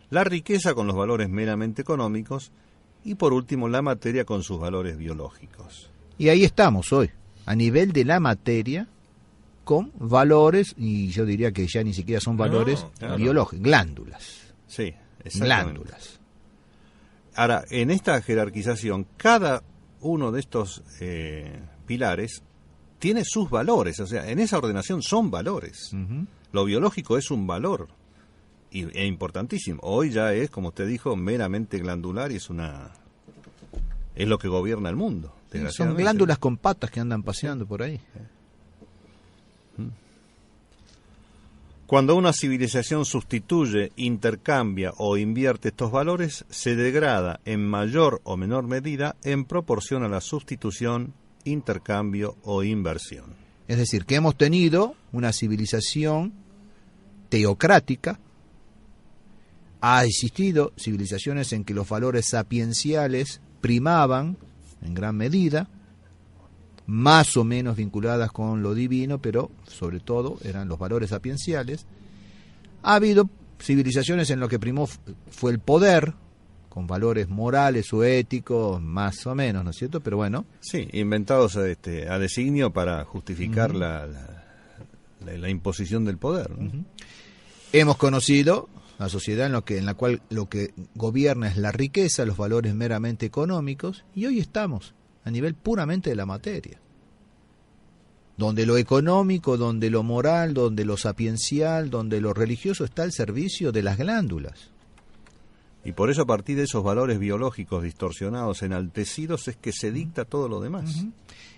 la riqueza con los valores meramente económicos, y por último la materia con sus valores biológicos. Y ahí estamos hoy, a nivel de la materia, con valores, y yo diría que ya ni siquiera son valores biológicos, glándulas. Sí, exactamente. Glándulas. Ahora, en esta jerarquización, cada uno de estos pilares tiene sus valores, o sea, en esa ordenación son valores. Lo biológico es un valor e importantísimo. Hoy ya es, como usted dijo, meramente glandular y es lo que gobierna el mundo. Son glándulas con patas que andan paseando por ahí. Cuando una civilización sustituye, intercambia o invierte estos valores, se degrada en mayor o menor medida en proporción a la sustitución, intercambio o inversión. Es decir, que hemos tenido una civilización teocrática. Ha existido civilizaciones en que los valores sapienciales primaban en gran medida, más o menos vinculadas con lo divino, pero sobre todo eran los valores sapienciales. Ha habido civilizaciones en lo que primó fue el poder, con valores morales o éticos, más o menos, ¿no es cierto? Pero bueno. Sí, inventados a designio para justificar la imposición del poder, ¿no? Hemos conocido una sociedad en la cual lo que gobierna es la riqueza, los valores meramente económicos, y hoy estamos a nivel puramente de la materia, donde lo económico, donde lo moral, donde lo sapiencial, donde lo religioso está al servicio de las glándulas. Y por eso, a partir de esos valores biológicos distorsionados, enaltecidos, es que se dicta todo lo demás. Uh-huh.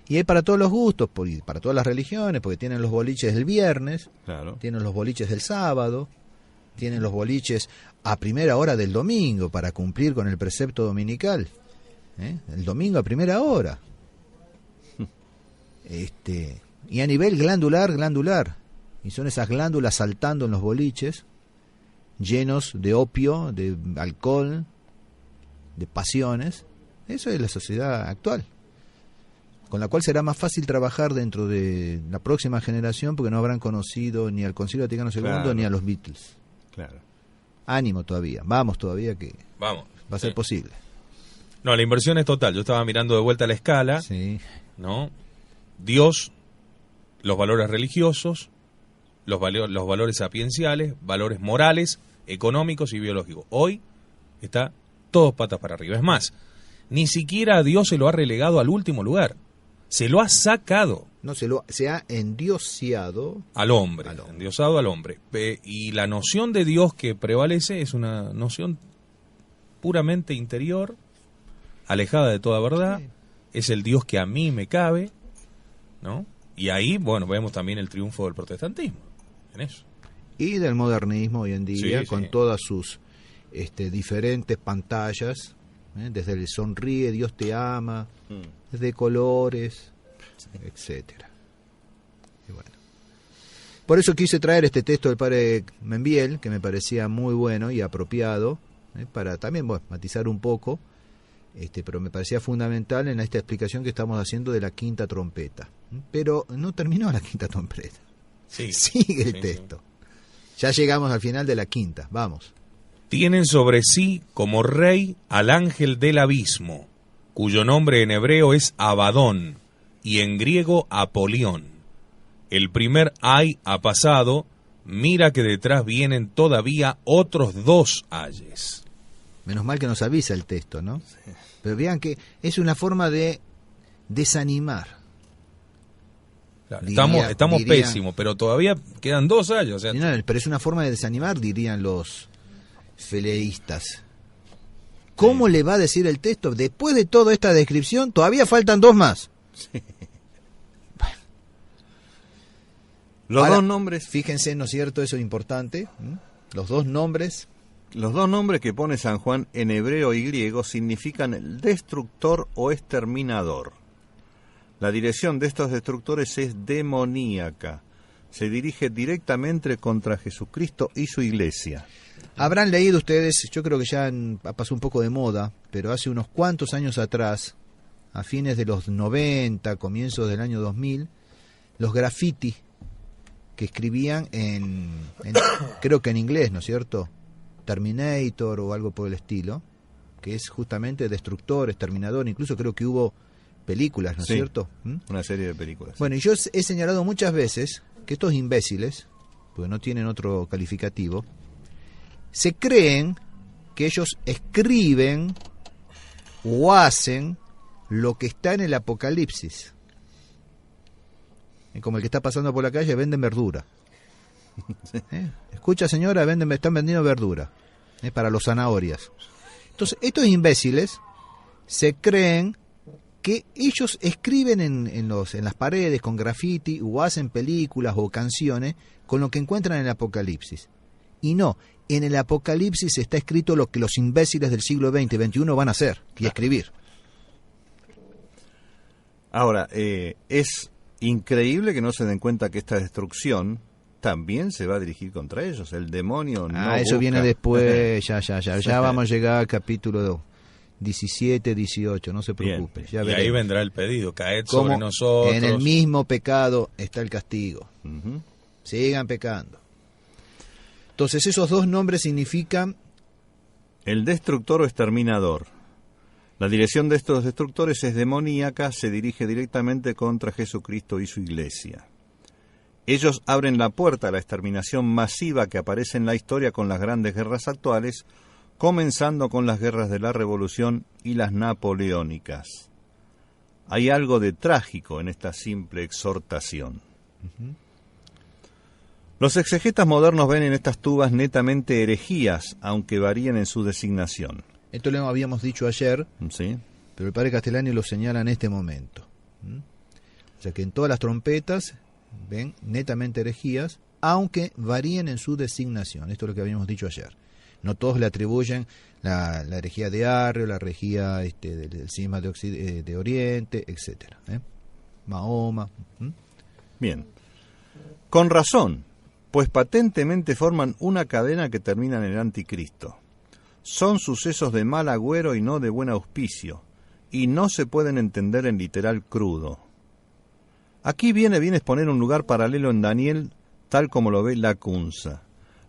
Y hay para todos los gustos, para todas las religiones, porque tienen los boliches del viernes, claro, tienen los boliches del sábado, tienen los boliches a primera hora del domingo para cumplir con el precepto dominical. El domingo a primera hora. Y a nivel glandular. Y son esas glándulas saltando en los boliches, llenos de opio, de alcohol, de pasiones. Eso es la sociedad actual, con la cual será más fácil trabajar dentro de la próxima generación, porque no habrán conocido ni al Concilio Vaticano II, claro, ni a los Beatles. Claro. Ánimo todavía, vamos todavía, que vamos, va a ser posible. No, la inversión es total. Yo estaba mirando de vuelta la escala, sí, ¿no? Dios, los valores religiosos, los valores sapienciales, valores morales, económicos y biológicos. Hoy está todos patas para arriba. Es más, ni siquiera a Dios se lo ha relegado al último lugar. Se lo ha sacado. No, se ha endiosado al hombre. Endiosado al hombre. Y la noción de Dios que prevalece es una noción puramente interior, alejada de toda verdad. Sí. Es el Dios que a mí me cabe, ¿no? Y ahí, bueno, vemos también el triunfo del protestantismo en eso. Y del modernismo hoy en día, sí, con todas sus diferentes pantallas, desde el sonríe, Dios te ama, desde colores, etcétera. Y bueno, por eso quise traer este texto del padre Membiel, que me parecía muy bueno y apropiado, para también, bueno, matizar un poco, pero me parecía fundamental en esta explicación que estamos haciendo de la quinta trompeta. Pero no terminó la quinta trompeta. Sí, sigue el texto. Sí. Ya llegamos al final de la quinta, vamos. Tienen sobre sí como rey al ángel del abismo, cuyo nombre en hebreo es Abadón y en griego Apolión. El primer ay ha pasado, mira que detrás vienen todavía otros 2 ayes. Menos mal que nos avisa el texto, ¿no? Sí. Pero vean que es una forma de desanimar. Claro, estamos pésimos, pero todavía quedan 2 años. O sea, no, pero es una forma de desanimar, dirían los feleístas. ¿Cómo le va a decir el texto? Después de toda esta descripción, todavía faltan 2 más. Sí. Bueno. Los 2 nombres... Fíjense, ¿no es cierto? Eso es importante. Los 2 nombres... Los 2 nombres que pone San Juan en hebreo y griego significan el destructor o exterminador. La dirección de estos destructores es demoníaca. Se dirige directamente contra Jesucristo y su iglesia. Habrán leído ustedes, yo creo que ya pasó un poco de moda, pero hace unos cuantos años atrás, a fines de los 90, comienzos del año 2000, los graffiti que escribían creo que en inglés, ¿no es cierto? Terminator o algo por el estilo, que es justamente destructor, exterminador, incluso creo que hubo películas, ¿no es cierto? Una serie de películas. Bueno, y yo he señalado muchas veces que estos imbéciles, porque no tienen otro calificativo, se creen que ellos escriben o hacen lo que está en el Apocalipsis. Como el que está pasando por la calle, venden verdura. Escucha, señora, están vendiendo verdura para los zanahorias. Entonces, estos imbéciles se creen que ellos escriben en las paredes con graffiti o hacen películas o canciones con lo que encuentran en el Apocalipsis. Y no, en el Apocalipsis está escrito lo que los imbéciles del siglo XX y XXI van a hacer y escribir. Ahora, es increíble que no se den cuenta que esta destrucción también se va a dirigir contra ellos. El demonio no eso busca... viene después, ya vamos a llegar al capítulo 17, 18, no se preocupe. Ya y ahí vendrá el pedido, caed sobre nosotros. En el mismo pecado está el castigo. Sigan pecando. Entonces esos 2 nombres significan... El destructor o exterminador. La dirección de estos destructores es demoníaca, se dirige directamente contra Jesucristo y su iglesia. Ellos abren la puerta a la exterminación masiva que aparece en la historia con las grandes guerras actuales, comenzando con las guerras de la Revolución y las napoleónicas. Hay algo de trágico en esta simple exhortación. Los exegetas modernos ven en estas tubas netamente herejías, aunque varíen en su designación. Esto lo habíamos dicho ayer, ¿Sí? pero el padre Castellani lo señala en este momento. O sea que en todas las trompetas ven netamente herejías, aunque varíen en su designación. Esto es lo que habíamos dicho ayer. No todos le atribuyen la herejía de Arrio, la herejía del cisma de Oriente, etcétera. Mahoma. Bien. Con razón, pues patentemente forman una cadena que termina en el anticristo. Son sucesos de mal agüero y no de buen auspicio, y no se pueden entender en literal crudo. Aquí viene bien exponer un lugar paralelo en Daniel, tal como lo ve Lacunza.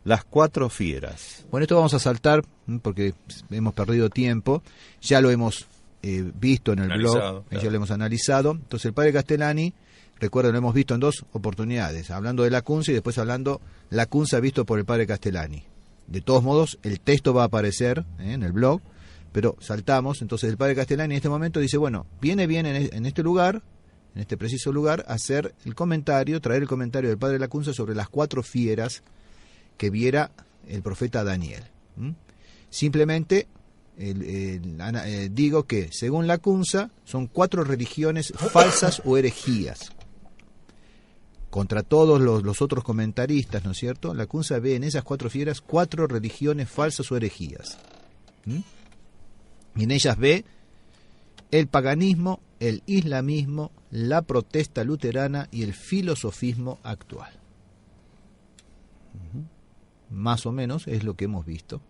Las 4 fieras. Bueno, esto vamos a saltar porque hemos perdido tiempo. Ya lo hemos visto en el blog, Claro. ya lo hemos analizado. Entonces el padre Castellani, recuerden, lo hemos visto en 2 oportunidades, hablando de Lacunza y después hablando Lacunza visto por el padre Castellani. De todos modos, el texto va a aparecer en el blog, pero saltamos. Entonces el padre Castellani en este momento dice, bueno, viene bien en este lugar, en este preciso lugar, hacer el comentario, traer el comentario del padre Lacunza sobre las 4 fieras que viera el profeta Daniel. Simplemente digo que, según Lacunza, son 4 religiones falsas o herejías. Contra todos los otros comentaristas, ¿no es cierto? Lacunza ve en esas 4 fieras 4 religiones falsas o herejías. Y en ellas ve el paganismo, el islamismo, la protesta luterana y el filosofismo actual. Más o menos es lo que hemos visto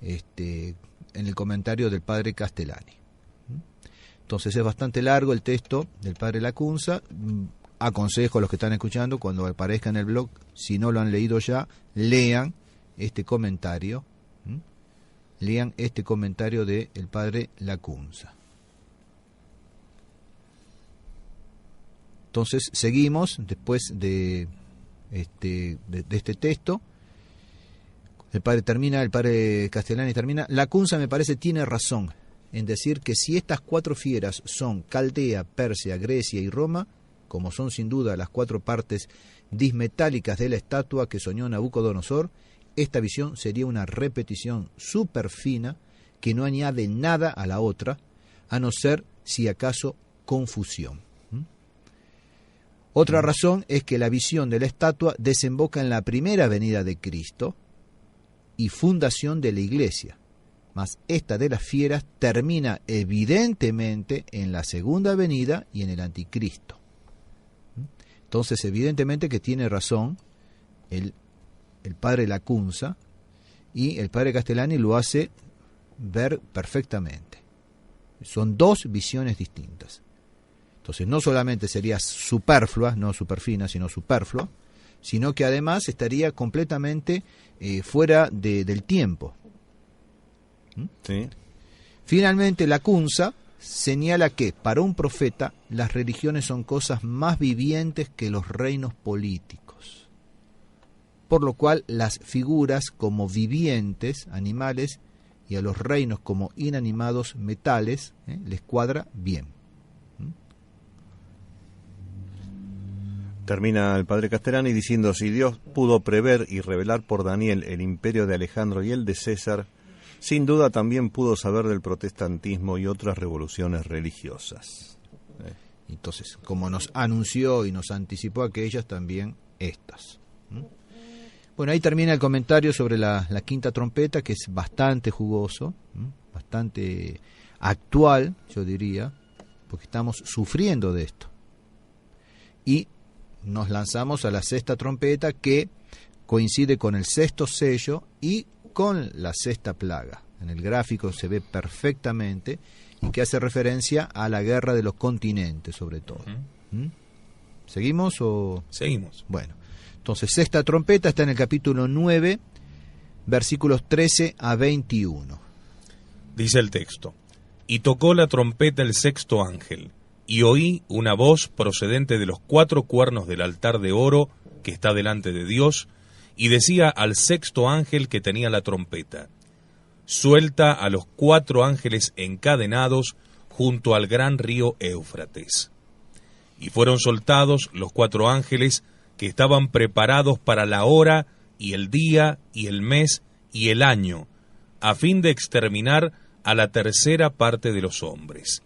en el comentario del padre Castellani. Entonces es bastante largo el texto del padre Lacunza. Aconsejo a los que están escuchando, cuando aparezca en el blog, si no lo han leído ya, lean este comentario. Lean este comentario del padre Lacunza. Entonces seguimos después de este texto. El padre Castellani termina. Lacunza, me parece, tiene razón en decir que si estas 4 fieras son Caldea, Persia, Grecia y Roma, como son sin duda las 4 partes dismetálicas de la estatua que soñó Nabucodonosor, esta visión sería una repetición súper fina que no añade nada a la otra, a no ser si acaso confusión. Otra razón es que la visión de la estatua desemboca en la primera venida de Cristo y fundación de la iglesia, mas esta de las fieras termina evidentemente en la segunda venida y en el anticristo. Entonces, evidentemente que tiene razón el padre Lacunza, y el padre Castellani lo hace ver perfectamente. Son 2 visiones distintas. Entonces no solamente sería superflua, no superfina, sino superflua, sino que además estaría completamente fuera del tiempo. Sí. Finalmente, Lacunza señala que para un profeta las religiones son cosas más vivientes que los reinos políticos, por lo cual las figuras como vivientes, animales, y a los reinos como inanimados, metales, les cuadra bien. Termina el padre Castellani diciendo: si Dios pudo prever y revelar por Daniel el imperio de Alejandro y el de César, sin duda también pudo saber del protestantismo y otras revoluciones religiosas. Entonces, como nos anunció y nos anticipó aquellas, también estas. Bueno, ahí termina el comentario sobre la quinta trompeta, que es bastante jugoso, bastante actual, yo diría, porque estamos sufriendo de esto. Y nos lanzamos a la sexta trompeta, que coincide con el sexto sello y con la sexta plaga. En el gráfico se ve perfectamente, y que hace referencia a la guerra de los continentes, sobre todo. ¿Seguimos o...? Seguimos. Bueno, entonces sexta trompeta está en el capítulo 9, versículos 13 a 21. Dice el texto: y tocó la trompeta el sexto ángel, y oí una voz procedente de los 4 cuernos del altar de oro que está delante de Dios, y decía al 6º ángel que tenía la trompeta: suelta a los 4 ángeles encadenados junto al gran río Éufrates. Y fueron soltados los 4 ángeles que estaban preparados para la hora y el día y el mes y el año, a fin de exterminar a la tercera parte de los hombres.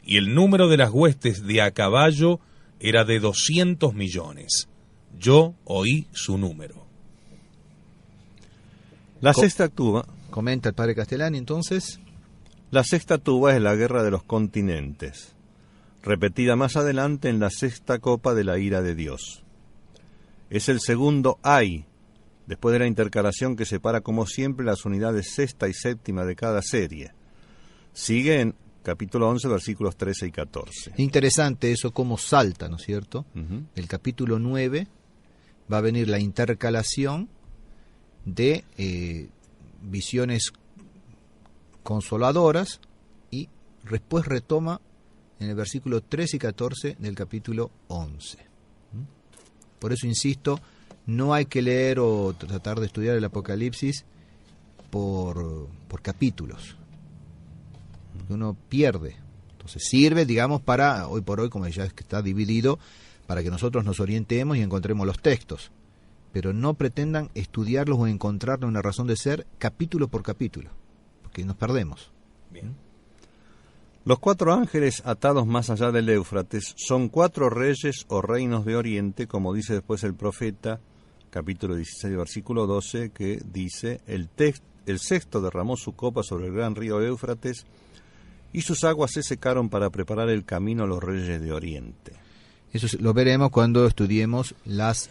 Y el número de las huestes de a caballo era de 200 millones. Yo oí su número. La sexta tuba, Comenta el padre Castellani, entonces. la sexta tuba es la guerra de los continentes, repetida más adelante en la sexta copa de la ira de Dios. Es el segundo ay, después de la intercalación que separa como siempre las unidades sexta y séptima de cada serie. Sigue en capítulo 11, versículos 13 y 14. Interesante eso, cómo salta, ¿no es cierto? Ujú. El capítulo 9 va a venir la intercalación de visiones consoladoras y después retoma en el versículo 13 y 14 del capítulo 11. Por eso insisto, no hay que leer o tratar de estudiar el Apocalipsis por capítulos. Uno pierde. Entonces sirve, digamos, para, hoy por hoy, como ya es que está dividido, para que nosotros nos orientemos y encontremos los textos. Pero no pretendan estudiarlos o encontrarle una razón de ser capítulo por capítulo, porque nos perdemos. Bien. Los 4 ángeles atados más allá del Éufrates son 4 reyes o reinos de Oriente, como dice después el profeta, capítulo 16, versículo 12, que dice: el sexto derramó su copa sobre el gran río Éufrates, y sus aguas se secaron para preparar el camino a los reyes de Oriente. Eso lo veremos cuando estudiemos las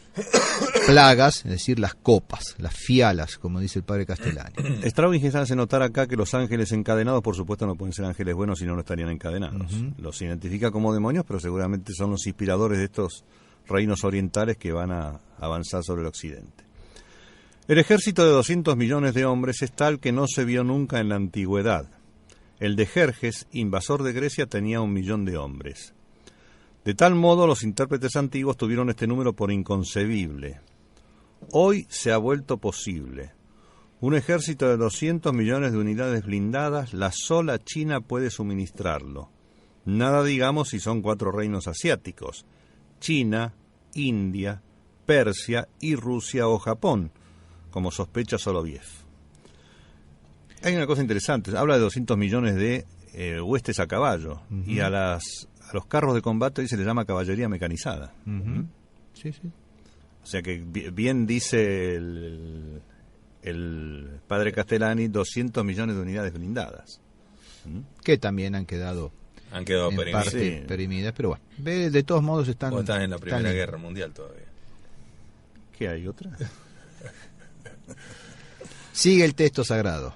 plagas, es decir, las copas, las fialas, como dice el padre Castellani. Straubing hace notar acá que los ángeles encadenados, por supuesto, no pueden ser ángeles buenos si no estarían encadenados. Ujú. Los identifica como demonios, pero seguramente son los inspiradores de estos reinos orientales que van a avanzar sobre el occidente. El ejército de 200 millones de hombres es tal que no se vio nunca en la antigüedad. El de Jerjes, invasor de Grecia, tenía 1 millón de hombres. De tal modo, los intérpretes antiguos tuvieron este número por inconcebible. Hoy se ha vuelto posible. Un ejército de 200 millones de unidades blindadas, la sola China puede suministrarlo. Nada digamos si son 4 reinos asiáticos: China, India, Persia y Rusia o Japón, como sospecha Soloviev. Hay una cosa interesante, habla de 200 millones de huestes a caballo, Ujú. y a los carros de combate se le llama caballería mecanizada. Ujú. Sí, sí. O sea que bien dice el padre Castellani, 200 millones de unidades blindadas. Que también han quedado Han quedado en perimidos. parte Sí. perimidas, pero bueno, de todos modos están... O están en la Primera están- Guerra Mundial todavía. ¿Qué hay otra? Sigue el texto sagrado.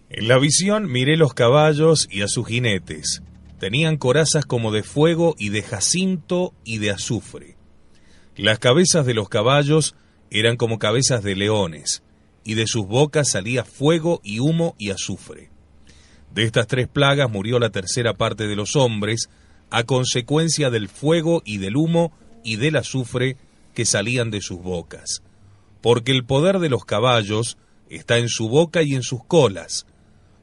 En la visión miré los caballos y a sus jinetes. Tenían corazas como de fuego y de jacinto y de azufre. Las cabezas de los caballos eran como cabezas de leones, y de sus bocas salía fuego y humo y azufre. De estas 3 plagas murió la tercera parte de los hombres, a consecuencia del fuego y del humo y del azufre que salían de sus bocas. Porque el poder de los caballos está en su boca y en sus colas,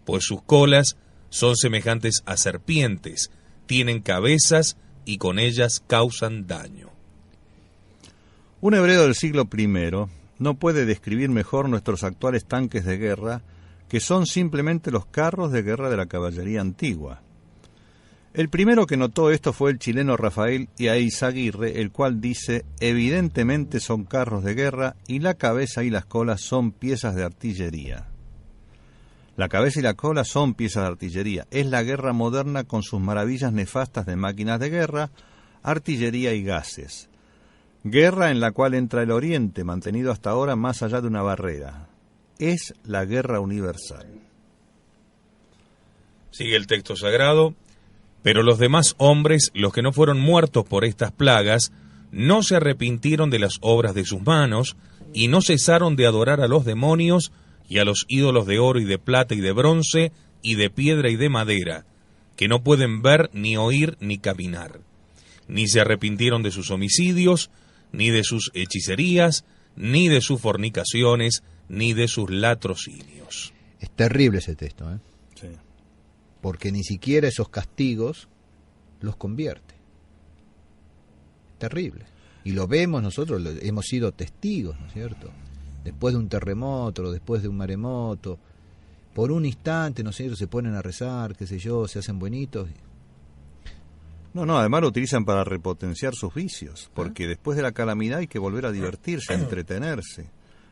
pues sus colas son semejantes a serpientes, tienen cabezas y con ellas causan daño. Un hebreo del siglo I no puede describir mejor nuestros actuales tanques de guerra, que son simplemente los carros de guerra de la caballería antigua. El primero que notó esto fue el chileno Rafael Eizaguirre, el cual dice: evidentemente son carros de guerra y la cabeza y las colas son piezas de artillería. La cabeza y la cola son piezas de artillería. Es la guerra moderna con sus maravillas nefastas de máquinas de guerra, artillería y gases. Guerra en la cual entra el Oriente, mantenido hasta ahora más allá de una barrera. Es la guerra universal. Sigue el texto sagrado. Pero los demás hombres, los que no fueron muertos por estas plagas, no se arrepintieron de las obras de sus manos, y no cesaron de adorar a los demonios y a los ídolos de oro y de plata y de bronce y de piedra y de madera, que no pueden ver, ni oír, ni caminar. Ni se arrepintieron de sus homicidios, ni de sus hechicerías, ni de sus fornicaciones, ni de sus latrocinios. Es terrible ese texto, ¿eh? Sí. Porque ni siquiera esos castigos los convierte. Terrible. Y lo vemos nosotros, hemos sido testigos, ¿no es cierto? Después de un terremoto, después de un maremoto, por un instante, ¿no es cierto?, se ponen a rezar, qué sé yo, se hacen buenitos. No, además lo utilizan para repotenciar sus vicios, porque después de la calamidad hay que volver a divertirse, a entretenerse,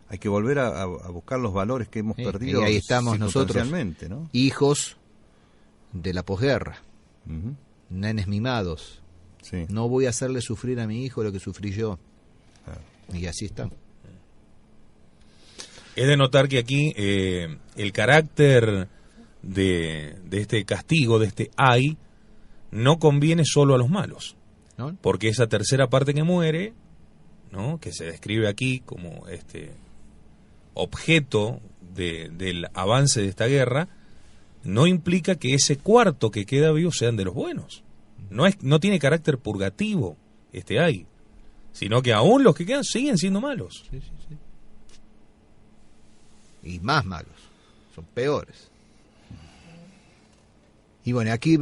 hay que volver a buscar los valores que hemos perdido. Y ahí estamos nosotros, ¿no? Hijos de la posguerra, Uh-huh. nenes mimados. Sí. No voy a hacerle sufrir a mi hijo lo que sufrí yo. Claro. Y así están. Es de notar que aquí el carácter de este castigo, de este ay, no conviene solo a los malos, ¿No? porque esa tercera parte que muere, ¿no?, que se describe aquí como objeto del avance de esta guerra, no implica que ese cuarto que queda vivo sean de los buenos. No tiene carácter purgativo este ay, sino que aún los que quedan siguen siendo malos. Sí. Y más malos, son peores. Y bueno, aquí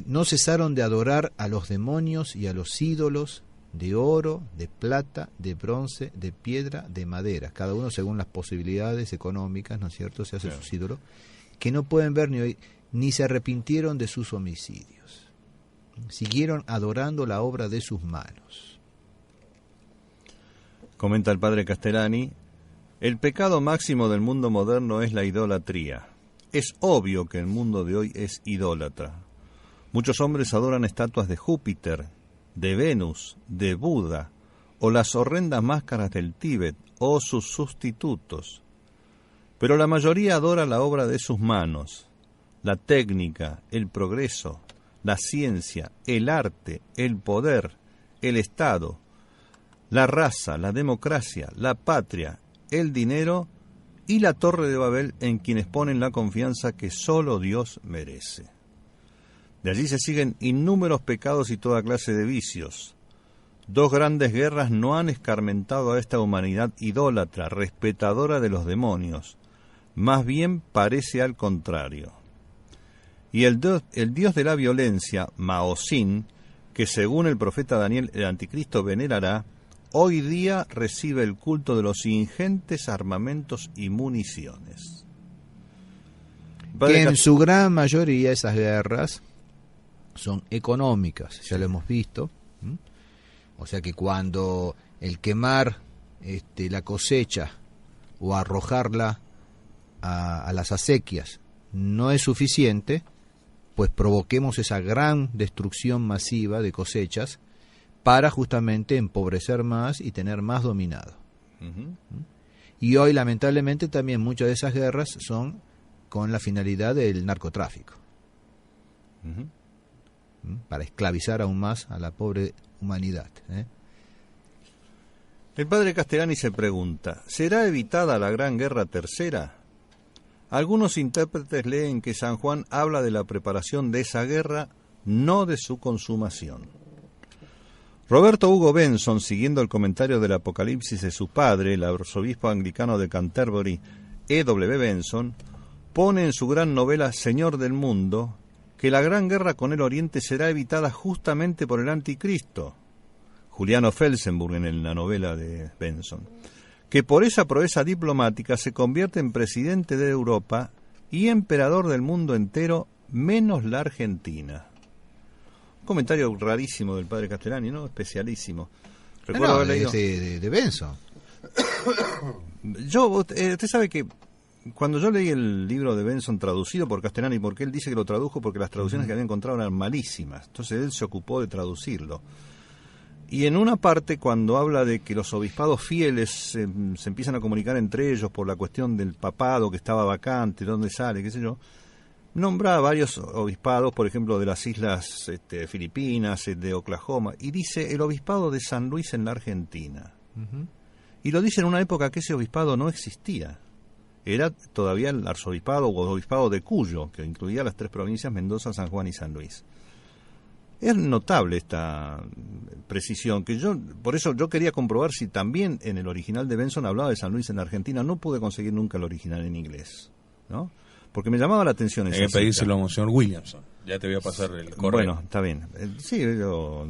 no cesaron de adorar a los demonios y a los ídolos de oro, de plata, de bronce, de piedra, de madera, cada uno según las posibilidades económicas, ¿no es cierto?, se hace Claro. sus ídolos, que no pueden ver ni oír, ni se arrepintieron de sus homicidios. Siguieron adorando la obra de sus manos. Comenta el padre Castellani, el pecado máximo del mundo moderno es la idolatría. Es obvio que el mundo de hoy es idólatra. Muchos hombres adoran estatuas de Júpiter, de Venus, de Buda, o las horrendas máscaras del Tíbet, o sus sustitutos. Pero la mayoría adora la obra de sus manos, la técnica, el progreso, la ciencia, el arte, el poder, el Estado, la raza, la democracia, la patria, el dinero y la Torre de Babel, en quienes ponen la confianza que solo Dios merece. De allí se siguen innúmeros pecados y toda clase de vicios. Dos grandes guerras no han escarmentado a esta humanidad idólatra, respetadora de los demonios. Más bien parece al contrario. Y el dios de la violencia, Maosín, que según el profeta Daniel el anticristo venerará, hoy día recibe el culto de los ingentes armamentos y municiones. Que en su gran mayoría esas guerras son económicas, ya lo hemos visto. O sea que cuando el quemar la cosecha o arrojarla a las acequias no es suficiente, pues provoquemos esa gran destrucción masiva de cosechas para justamente empobrecer más y tener más dominado. Uh-huh. Y hoy lamentablemente también muchas de esas guerras son con la finalidad del narcotráfico. Uh-huh. Para esclavizar aún más a la pobre humanidad. El padre Castellani se pregunta, ¿será evitada la Gran Guerra Tercera? Algunos intérpretes leen que San Juan habla de la preparación de esa guerra, no de su consumación. Roberto Hugo Benson, siguiendo el comentario del Apocalipsis de su padre, el arzobispo anglicano de Canterbury, E.W. Benson, pone en su gran novela Señor del Mundo que la gran guerra con el Oriente será evitada justamente por el Anticristo, Juliano Felsenburg en la novela de Benson, que por esa proeza diplomática se convierte en presidente de Europa y emperador del mundo entero, menos la Argentina. Un comentario rarísimo del padre Castellani, ¿no? Especialísimo. Recuerdo haber leído... de Benson. Usted sabe que cuando yo leí el libro de Benson traducido por Castellani, porque él dice que lo tradujo porque las traducciones que había encontrado eran malísimas, entonces él se ocupó de traducirlo. Y en una parte, cuando habla de que los obispados fieles se empiezan a comunicar entre ellos por la cuestión del papado que estaba vacante, dónde sale, qué sé yo, nombra a varios obispados, por ejemplo, de las islas Filipinas, de Oklahoma, y dice el obispado de San Luis en la Argentina. Uh-huh. Y lo dice en una época que ese obispado no existía. era todavía el arzobispado o obispado de Cuyo, que incluía las 3 provincias, Mendoza, San Juan y San Luis. Es notable esta precisión, que por eso yo quería comprobar si también en el original de Benson hablaba de San Luis en Argentina. No pude conseguir nunca el original en inglés, ¿no? Porque me llamaba la atención esa Hay que pedírselo a Monseñor Williamson. Ya te voy a pasar el correo. Bueno, está bien. Sí, o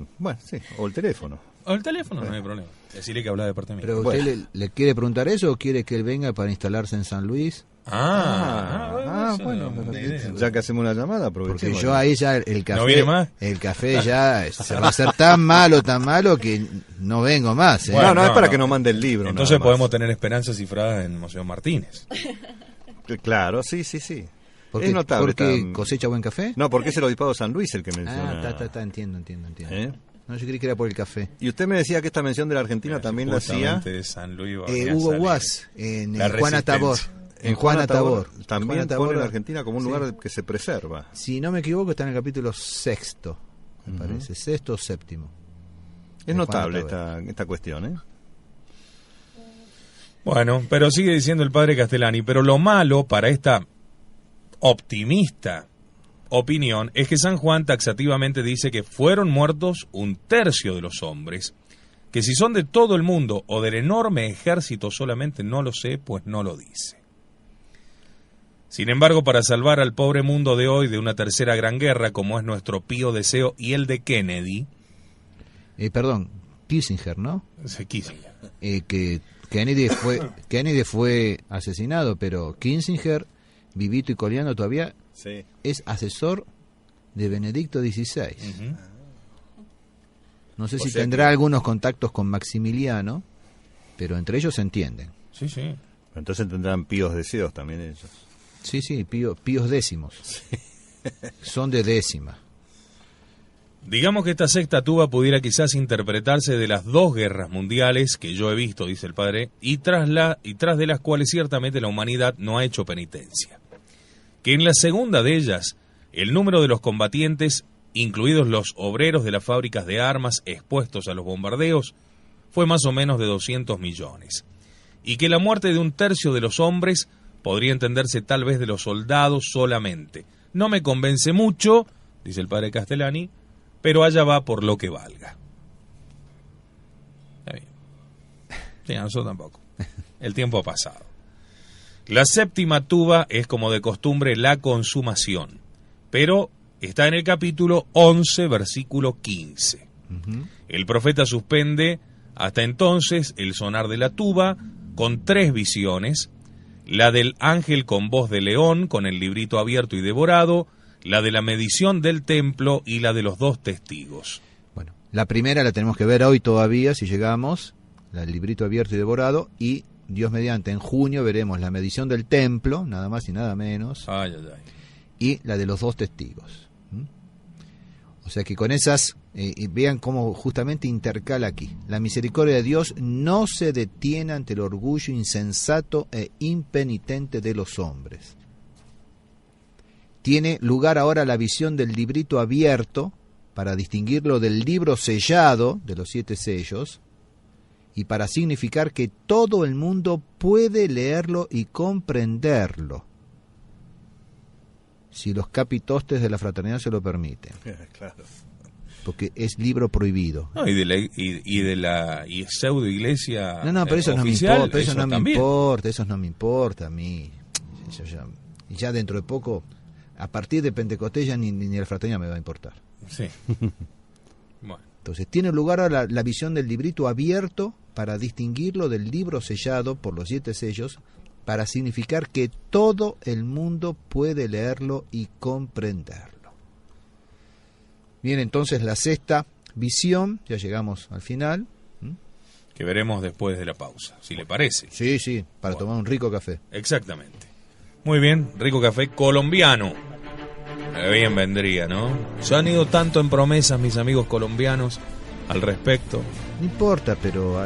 el teléfono. O el teléfono, no hay problema. Decirle que habla de parte mía. ¿Pero usted le quiere preguntar eso o quiere que él venga para instalarse en San Luis? Bueno, ya que hacemos una llamada, aprovechemos. Porque yo ahí ya el café, ¿No viene más? El café ya se va a hacer tan malo que no vengo más. ¿eh? Bueno, es para que nos mande el libro. Entonces podemos tener esperanzas cifradas en Monseñor Martínez. Claro, sí. Es notable. ¿Porque cosecha buen café? No, porque es el obispado de San Luis el que menciona. Entiendo. ¿Eh? No, yo creí que era por el café. Y usted me decía que esta mención de la Argentina también la hacía de San Luis, Hugo Guas en Juana Tabor. En Juana Tabor. También pone la Argentina como un lugar que se preserva. Si no me equivoco, está en el capítulo 6, me parece. 6 o 7. Es notable esta cuestión, ¿eh? Bueno, pero sigue diciendo el padre Castellani, pero lo malo para esta optimista opinión es que San Juan taxativamente dice que fueron muertos 1/3 de los hombres, que si son de todo el mundo o del enorme ejército solamente no lo sé, pues no lo dice. Sin embargo, para salvar al pobre mundo de hoy de una tercera gran guerra, como es nuestro pío deseo y el de Kennedy... Kissinger, ¿no? Kissinger. Que Kennedy fue asesinado, pero Kissinger, vivito y coleando todavía, es asesor de Benedicto XVI. No sé si tendrá algunos contactos con Maximiliano, pero entre ellos se entienden. Sí. Entonces tendrán píos deseos también ellos. Sí, píos décimos. Son de décima. Digamos que esta sexta tuba pudiera quizás interpretarse de las 2 guerras mundiales que yo he visto, dice el padre, y tras de las cuales ciertamente la humanidad no ha hecho penitencia. Que en la segunda de ellas, el número de los combatientes, incluidos los obreros de las fábricas de armas expuestos a los bombardeos, fue más o menos de 200 millones. Y que la muerte de 1/3 de los hombres podría entenderse tal vez de los soldados solamente. No me convence mucho, dice el padre Castellani, pero allá va por lo que valga. Está bien. Sí, a nosotros tampoco. El tiempo ha pasado. La séptima tuba es, como de costumbre, la consumación, pero está en el capítulo 11, versículo 15. El profeta suspende hasta entonces el sonar de la tuba con 3 visiones: la del ángel con voz de león, con el librito abierto y devorado, la de la medición del templo y la de los 2 testigos. Bueno, la primera la tenemos que ver hoy todavía, si llegamos, el librito abierto y devorado, y Dios mediante, en junio veremos la medición del templo, nada más y nada menos, y la de los 2 testigos. O sea que con esas, vean cómo justamente intercala aquí. La misericordia de Dios no se detiene ante el orgullo insensato e impenitente de los hombres. Tiene lugar ahora la visión del librito abierto, para distinguirlo del libro sellado, de los 7 sellos, y para significar que todo el mundo puede leerlo y comprenderlo, si los capitostes de la fraternidad se lo permiten. Claro. Porque es libro prohibido. No, y de la pseudo iglesia. No, pero eso oficial, no me importa, eso no me importa a mí. Ya dentro de poco, a partir de Pentecostés ya ni la fraternidad me va a importar. Sí. Bueno. Entonces tiene lugar ahora la visión del librito abierto para distinguirlo del libro sellado por los 7 sellos, para significar que todo el mundo puede leerlo y comprenderlo. Bien, entonces la sexta visión, ya llegamos al final. Que veremos después de la pausa, si le parece. Sí, para tomar un rico café. Exactamente. Muy bien, rico café colombiano. Bien vendría, ¿no? Se han ido tanto en promesas mis amigos colombianos al respecto. No importa, pero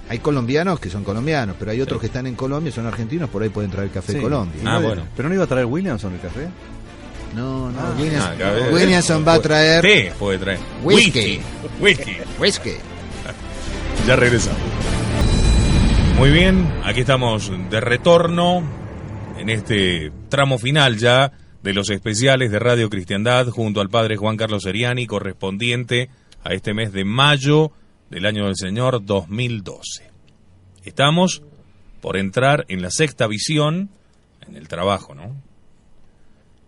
hay colombianos que son colombianos, pero hay otros que están en Colombia, son argentinos, por ahí pueden traer café Colombia. Bueno. ¿Pero no iba a traer Williamson el café? No, Williamson va a traer... Té puede traer. Whisky. Whisky. Whisky. Ya regresamos. Muy bien, aquí estamos de retorno en este tramo final ya de los especiales de Radio Cristiandad junto al padre Juan Carlos Seriani, correspondiente a este mes de mayo del año del Señor 2012. Estamos por entrar en la sexta visión, en el trabajo, ¿no?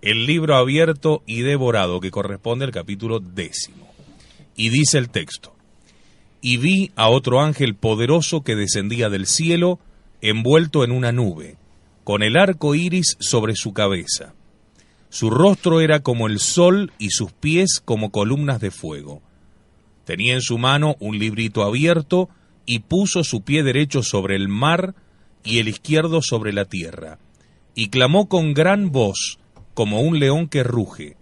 El libro abierto y devorado, que corresponde al capítulo 10. Y dice el texto: y vi a otro ángel poderoso que descendía del cielo, envuelto en una nube, con el arco iris sobre su cabeza. Su rostro era como el sol y sus pies como columnas de fuego. Tenía en su mano un librito abierto y puso su pie derecho sobre el mar y el izquierdo sobre la tierra. Y clamó con gran voz, como un león que ruge.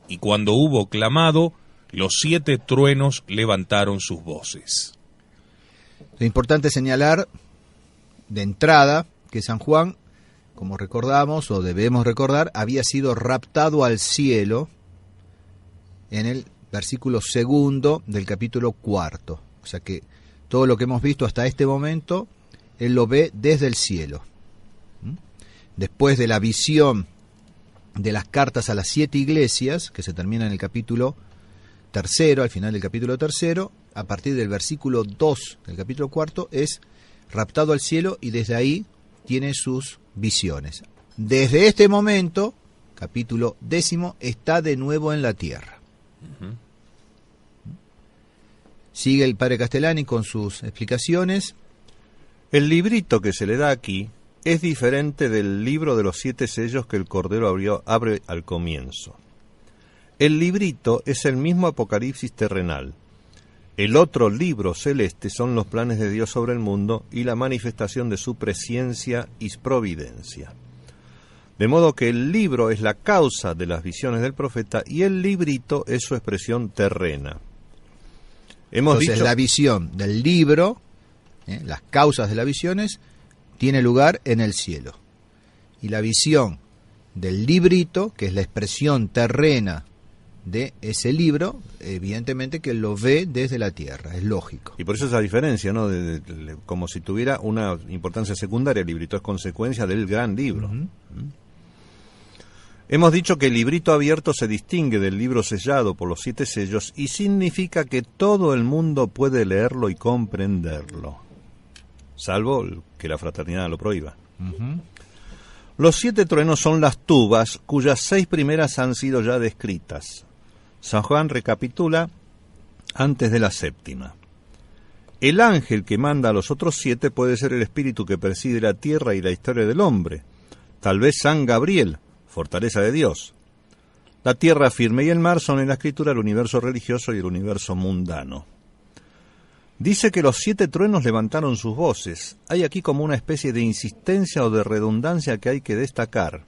Y cuando hubo clamado, los 7 truenos levantaron sus voces. Lo importante es señalar de entrada que San Juan, como recordamos o debemos recordar, había sido raptado al cielo en el versículo 2 del capítulo 4. O sea que todo lo que hemos visto hasta este momento, él lo ve desde el cielo. Después de la visión de las cartas a las 7 iglesias, que se termina en el capítulo 3, al final del capítulo 3, a partir del versículo 2 del capítulo 4, es raptado al cielo y desde ahí tiene sus visiones. Desde este momento, capítulo 10, está de nuevo en la tierra. Sigue el padre Castellani con sus explicaciones. El librito que se le da aquí es diferente del libro de los 7 sellos que el Cordero abre al comienzo. El librito es el mismo Apocalipsis terrenal. El otro libro celeste son los planes de Dios sobre el mundo y la manifestación de su presciencia y providencia. De modo que el libro es la causa de las visiones del profeta y el librito es su expresión terrena. Entonces, la visión del libro, las causas de las visiones, tiene lugar en el cielo. Y la visión del librito, que es la expresión terrena de ese libro, evidentemente que lo ve desde la tierra, es lógico. Y por eso esa diferencia, ¿no? Como si tuviera una importancia secundaria, el librito es consecuencia del gran libro. Hemos dicho que el librito abierto se distingue del libro sellado por los 7 sellos y significa que todo el mundo puede leerlo y comprenderlo, salvo que la fraternidad lo prohíba. Los 7 truenos son las tubas, cuyas 6 primeras han sido ya descritas. San Juan recapitula antes de la 7ª. El ángel que manda a los otros 7 puede ser el espíritu que preside la tierra y la historia del hombre, tal vez San Gabriel, fortaleza de Dios. La tierra firme y el mar son en la escritura el universo religioso y el universo mundano. Dice que los 7 truenos levantaron sus voces. Hay aquí como una especie de insistencia o de redundancia que hay que destacar.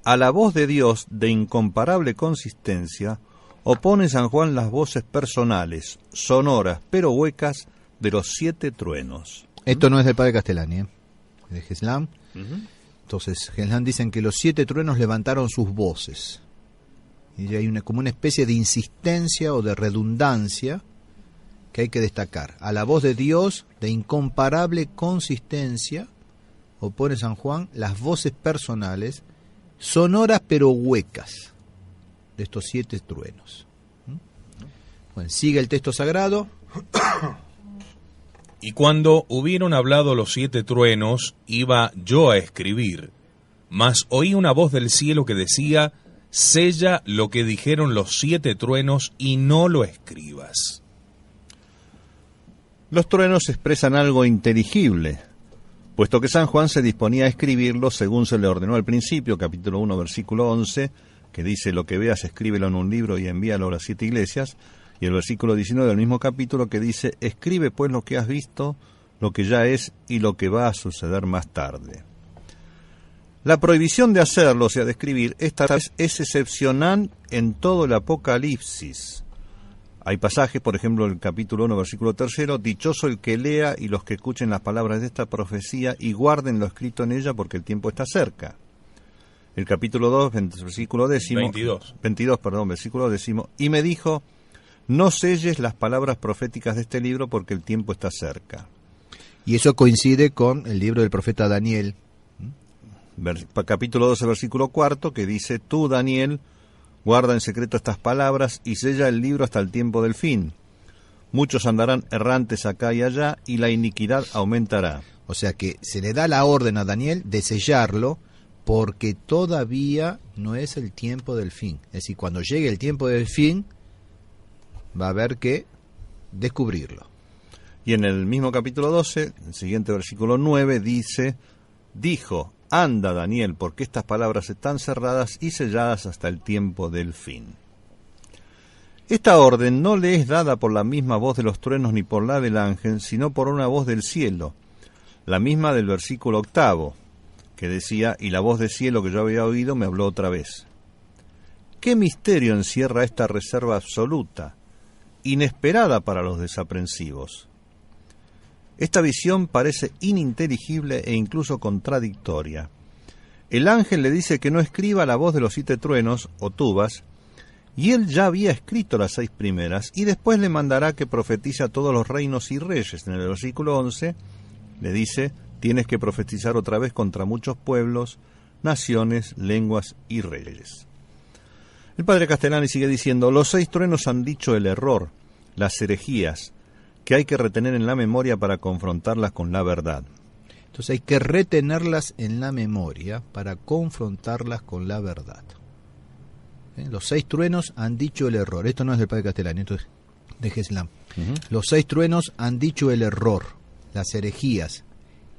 A la voz de Dios, de incomparable consistencia, opone San Juan las voces personales, sonoras, pero huecas, de los 7 truenos. Esto no es del padre Castellani, es de Geslam. Entonces, Geslam dicen que los 7 truenos levantaron sus voces. Y hay como una especie de insistencia o de redundancia que hay que destacar. A la voz de Dios, de incomparable consistencia, opone San Juan las voces personales, sonoras pero huecas, de estos 7 truenos. Bueno, sigue el texto sagrado. Y cuando hubieron hablado los 7 truenos, iba yo a escribir, mas oí una voz del cielo que decía: sella lo que dijeron los 7 truenos y no lo escribas. Los truenos expresan algo inteligible, puesto que San Juan se disponía a escribirlo según se le ordenó al principio, capítulo 1, versículo 11, que dice: lo que veas, escríbelo en un libro y envíalo a las 7 iglesias, y el versículo 19 del mismo capítulo que dice: escribe pues lo que has visto, lo que ya es y lo que va a suceder más tarde. La prohibición de hacerlo, o sea, de escribir, esta vez es excepcional en todo el Apocalipsis. Hay pasajes, por ejemplo, el capítulo 1, versículo 3, dichoso el que lea y los que escuchen las palabras de esta profecía y guarden lo escrito en ella porque el tiempo está cerca. El capítulo 2, versículo 22, versículo 10, y me dijo: no selles las palabras proféticas de este libro porque el tiempo está cerca. Y eso coincide con el libro del profeta Daniel. Capítulo 12, versículo 4, que dice: Tú, Daniel, guarda en secreto estas palabras y sella el libro hasta el tiempo del fin. Muchos andarán errantes acá y allá, y la iniquidad aumentará. O sea que se le da la orden a Daniel de sellarlo, porque todavía no es el tiempo del fin. Es decir, cuando llegue el tiempo del fin, va a haber que descubrirlo. Y en el mismo capítulo 12, el siguiente versículo 9, dijo: Anda, Daniel, porque estas palabras están cerradas y selladas hasta el tiempo del fin. Esta orden no le es dada por la misma voz de los truenos ni por la del ángel, sino por una voz del cielo, la misma del versículo 8, que decía: Y la voz del cielo que yo había oído me habló otra vez. ¿Qué misterio encierra esta reserva absoluta, inesperada para los desaprensivos? Esta visión parece ininteligible e incluso contradictoria. El ángel le dice que no escriba la voz de los 7 truenos o tubas, y él ya había escrito las 6 primeras, y después le mandará que profetice a todos los reinos y reyes. En el versículo 11 le dice: tienes que profetizar otra vez contra muchos pueblos, naciones, lenguas y reyes. El padre Castellani sigue diciendo: los 6 truenos han dicho el error, las herejías, que hay que retener en la memoria para confrontarlas con la verdad. Entonces hay que retenerlas en la memoria para confrontarlas con la verdad. Los 6 truenos han dicho el error. Esto no es del padre Castellani, esto es de Geslam. Los 6 truenos han dicho el error, las herejías,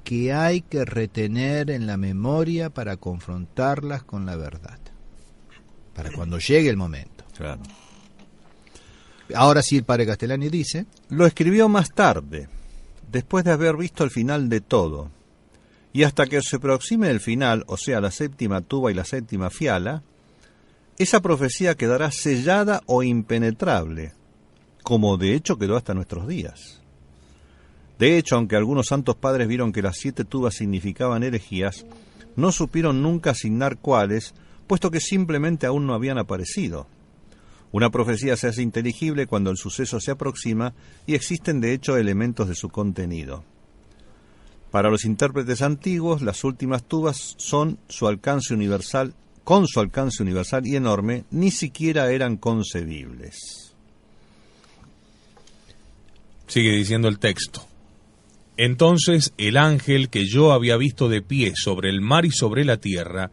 que hay que retener en la memoria para confrontarlas con la verdad. Para cuando llegue el momento. Claro. Ahora sí el padre Castellani dice: lo escribió más tarde, después de haber visto el final de todo, y hasta que se aproxime el final, o sea, la 7ª tuba y la 7ª fiala, esa profecía quedará sellada o impenetrable, como de hecho quedó hasta nuestros días. De hecho, aunque algunos santos padres vieron que las 7 tubas significaban herejías, no supieron nunca asignar cuáles, puesto que simplemente aún no habían aparecido. Una profecía se hace inteligible cuando el suceso se aproxima y existen de hecho elementos de su contenido. Para los intérpretes antiguos, las últimas tubas con su alcance universal y enorme, ni siquiera eran concebibles. Sigue diciendo el texto: entonces el ángel que yo había visto de pie sobre el mar y sobre la tierra,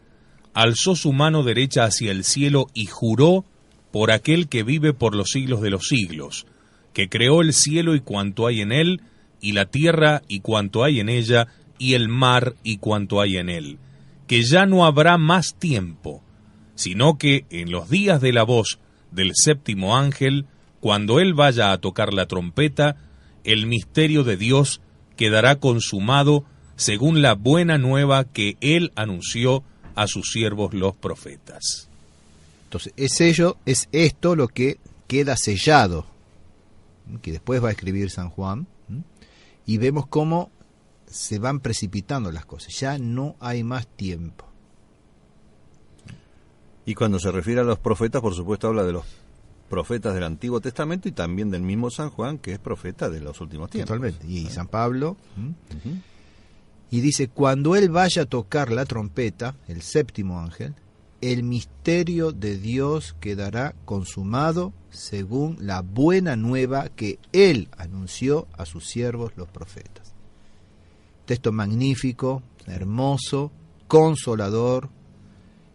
alzó su mano derecha hacia el cielo y juró por aquel que vive por los siglos de los siglos, que creó el cielo y cuanto hay en él, y la tierra y cuanto hay en ella, y el mar y cuanto hay en él, que ya no habrá más tiempo, sino que en los días de la voz del 7º ángel, cuando él vaya a tocar la trompeta, el misterio de Dios quedará consumado según la buena nueva que él anunció a sus siervos los profetas. Entonces, es esto lo que queda sellado, que después va a escribir San Juan, y vemos cómo se van precipitando las cosas, ya no hay más tiempo. Y cuando se refiere a los profetas, por supuesto habla de los profetas del Antiguo Testamento y también del mismo San Juan, que es profeta de los últimos tiempos. Totalmente. Y San Pablo, y dice: cuando él vaya a tocar la trompeta, el 7º ángel, el misterio de Dios quedará consumado según la buena nueva que él anunció a sus siervos los profetas. Texto magnífico, hermoso, consolador,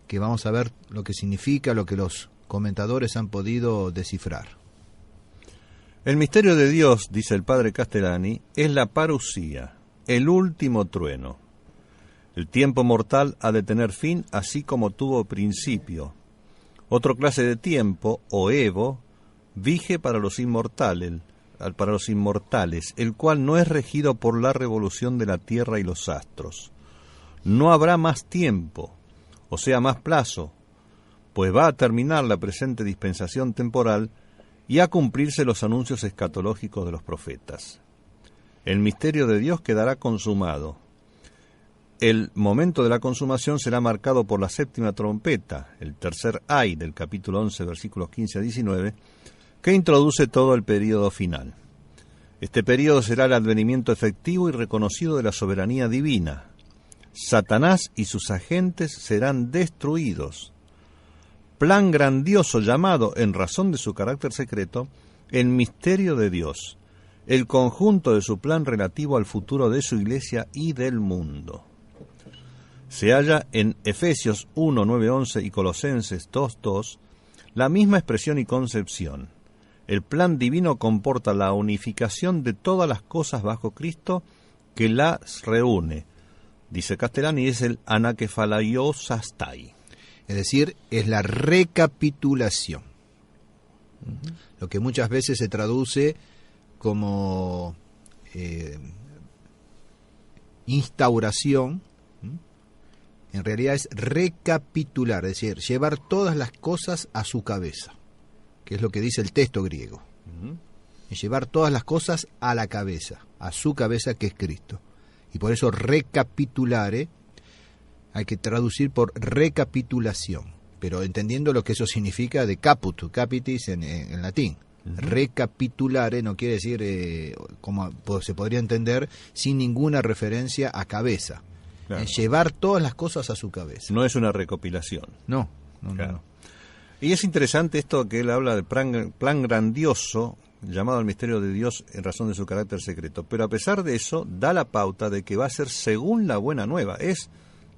que vamos a ver lo que significa, lo que los comentadores han podido descifrar. El misterio de Dios, dice el padre Castellani, es la parusía, el último trueno. El tiempo mortal ha de tener fin, así como tuvo principio. Otra clase de tiempo, o evo, vige para los inmortales, el cual no es regido por la revolución de la tierra y los astros. No habrá más tiempo, o sea, más plazo, pues va a terminar la presente dispensación temporal y a cumplirse los anuncios escatológicos de los profetas. El misterio de Dios quedará consumado. El momento de la consumación será marcado por la 7ª trompeta, el tercer ay del capítulo 11, versículos 15 a 19, que introduce todo el período final. Este periodo será el advenimiento efectivo y reconocido de la soberanía divina. Satanás y sus agentes serán destruidos. Plan grandioso llamado, en razón de su carácter secreto, el misterio de Dios, el conjunto de su plan relativo al futuro de su iglesia y del mundo. Se halla en Efesios 1, 9, 11 y Colosenses 2, 2, la misma expresión y concepción. El plan divino comporta la unificación de todas las cosas bajo Cristo que las reúne. Dice Castellani, es el anakefalaiosastai. Es decir, es la recapitulación. Lo que muchas veces se traduce como instauración, en realidad es recapitular, es decir, llevar todas las cosas a su cabeza, que es lo que dice el texto griego. Es llevar todas las cosas a la cabeza, a su cabeza, que es Cristo. Y por eso recapitulare hay que traducir por recapitulación, pero entendiendo lo que eso significa de caput, capitis en latín. Recapitulare no quiere decir, como se podría entender, sin ninguna referencia a cabeza. Claro. Es llevar todas las cosas a su cabeza. No es una recopilación. No. Claro. Y es interesante esto que él habla de plan grandioso, llamado al misterio de Dios en razón de su carácter secreto. Pero a pesar de eso, da la pauta de que va a ser según la buena nueva. Es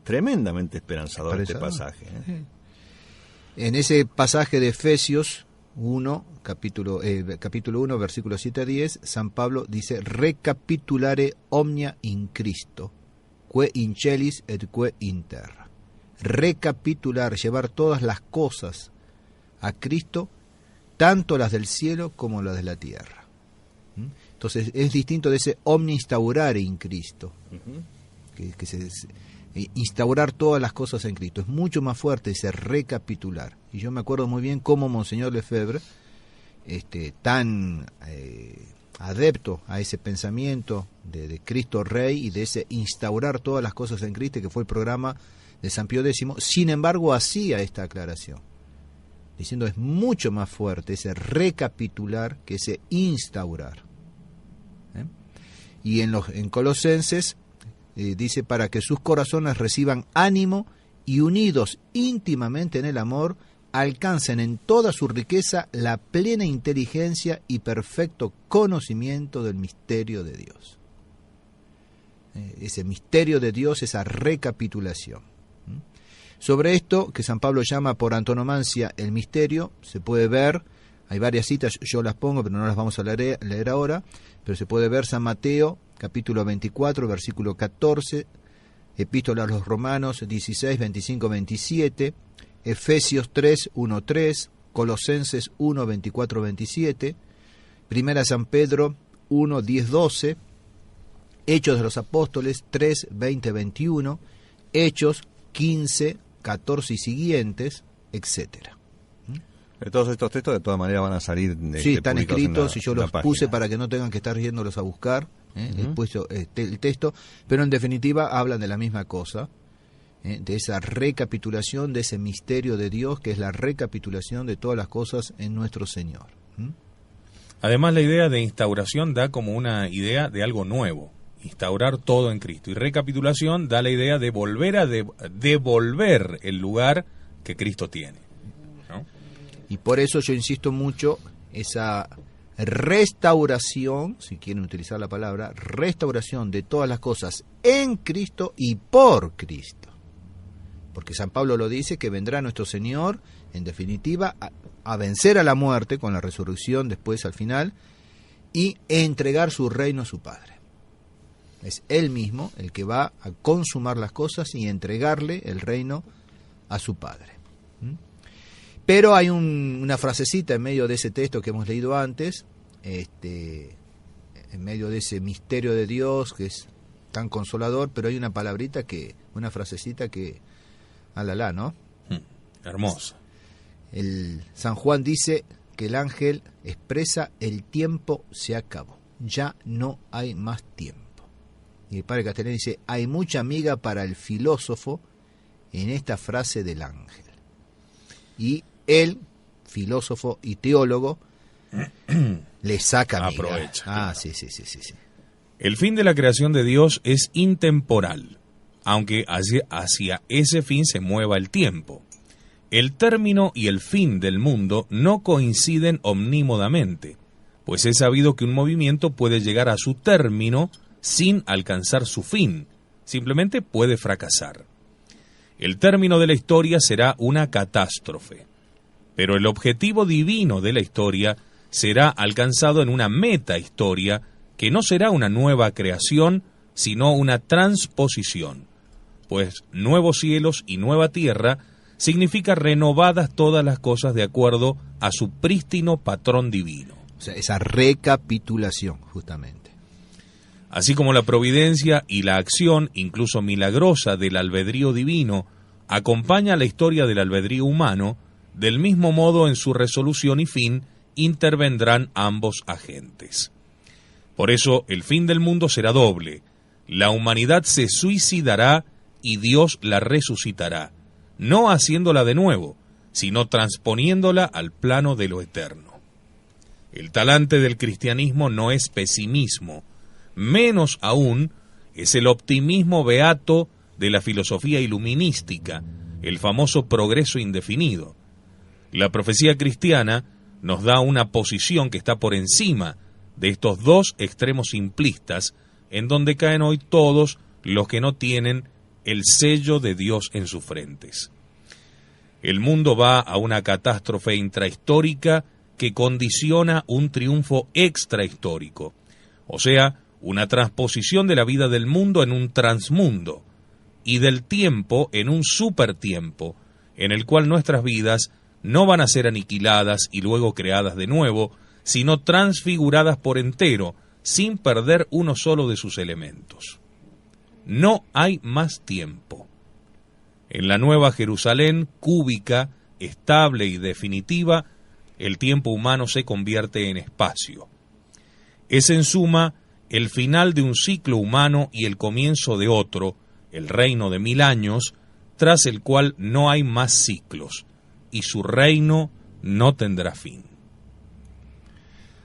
tremendamente esperanzador este pasaje. En ese pasaje de Efesios 1, capítulo 1, versículo 7 a 10, San Pablo dice: recapitulare omnia in Cristo, que in celis et que in terra. Recapitular, llevar todas las cosas a Cristo, tanto las del cielo como las de la tierra. Entonces es distinto de ese omnia instaurare in Cristo, que se instaurar todas las cosas en Cristo. Es mucho más fuerte ese recapitular. Y yo me acuerdo muy bien cómo Monseñor Lefebvre, tan adepto a ese pensamiento de Cristo Rey y de ese instaurar todas las cosas en Cristo, que fue el programa de San Pío X, sin embargo hacía esta aclaración, diciendo es mucho más fuerte ese recapitular que ese instaurar. Y en Colosenses dice: para que sus corazones reciban ánimo y unidos íntimamente en el amor, alcancen en toda su riqueza la plena inteligencia y perfecto conocimiento del misterio de Dios. Ese misterio de Dios, esa recapitulación. Sobre esto, que San Pablo llama por antonomasia el misterio, se puede ver, hay varias citas, yo las pongo, pero no las vamos a leer ahora, pero se puede ver San Mateo, capítulo 24, versículo 14, Epístola a los Romanos 16, 25, 27, Efesios 3, 1, 3, Colosenses 1, 24, 27, Primera San Pedro 1, 10, 12, Hechos de los Apóstoles 3, 20, 21, Hechos 15, 14 y siguientes, etcétera. Todos estos textos de todas maneras van a salir. Sí, están escritos y yo los puse para que no tengan que estar yéndolos a buscar. He puesto el texto, pero en definitiva hablan de la misma cosa, de esa recapitulación, de ese misterio de Dios, que es la recapitulación de todas las cosas en nuestro Señor. Además, la idea de instauración da como una idea de algo nuevo, instaurar todo en Cristo, y recapitulación da la idea de volver a devolver el lugar que Cristo tiene, ¿no? Y por eso yo insisto mucho esa restauración, si quieren utilizar la palabra, restauración de todas las cosas en Cristo y por Cristo. Porque San Pablo lo dice, que vendrá nuestro Señor, en definitiva, a vencer a la muerte con la resurrección después al final, y entregar su reino a su Padre. Es Él mismo el que va a consumar las cosas y entregarle el reino a su Padre. Pero hay una frasecita en medio de ese texto que hemos leído antes, en medio de ese misterio de Dios que es tan consolador, pero hay una palabrita una frasecita que, ¿no? Hermosa. San Juan dice que el ángel expresa: el tiempo se acabó, ya no hay más tiempo. Y el padre Castellani dice: hay mucha miga para el filósofo en esta frase del ángel. Y él, filósofo y teólogo, Le saca miga. Aprovecha. Ah, claro. sí. El fin de la creación de Dios es intemporal, aunque hacia ese fin se mueva el tiempo. El término y el fin del mundo no coinciden omnímodamente, pues es sabido que un movimiento puede llegar a su término sin alcanzar su fin, simplemente puede fracasar. El término de la historia será una catástrofe, pero el objetivo divino de la historia será alcanzado en una metahistoria que no será una nueva creación, sino una transposición, pues nuevos cielos y nueva tierra significa renovadas todas las cosas de acuerdo a su prístino patrón divino. O sea, esa recapitulación, justamente. Así como la providencia y la acción, incluso milagrosa, del albedrío divino acompaña la historia del albedrío humano, del mismo modo en su resolución y fin intervendrán ambos agentes. Por eso el fin del mundo será doble. La humanidad se suicidará y Dios la resucitará, no haciéndola de nuevo, sino transponiéndola al plano de lo eterno. El talante del cristianismo no es pesimismo, menos aún es el optimismo beato de la filosofía iluminística, el famoso progreso indefinido. La profecía cristiana nos da una posición que está por encima de estos dos extremos simplistas, en donde caen hoy todos los que no tienen el sello de Dios en sus frentes. El mundo va a una catástrofe intrahistórica que condiciona un triunfo extrahistórico, o sea, una transposición de la vida del mundo en un transmundo, y del tiempo en un supertiempo, en el cual nuestras vidas no van a ser aniquiladas y luego creadas de nuevo, sino transfiguradas por entero, sin perder uno solo de sus elementos. No hay más tiempo. En la nueva Jerusalén, cúbica, estable y definitiva, el tiempo humano se convierte en espacio. Es en suma el final de un ciclo humano y el comienzo de otro, el reino de 1000 años, tras el cual no hay más ciclos, y su reino no tendrá fin.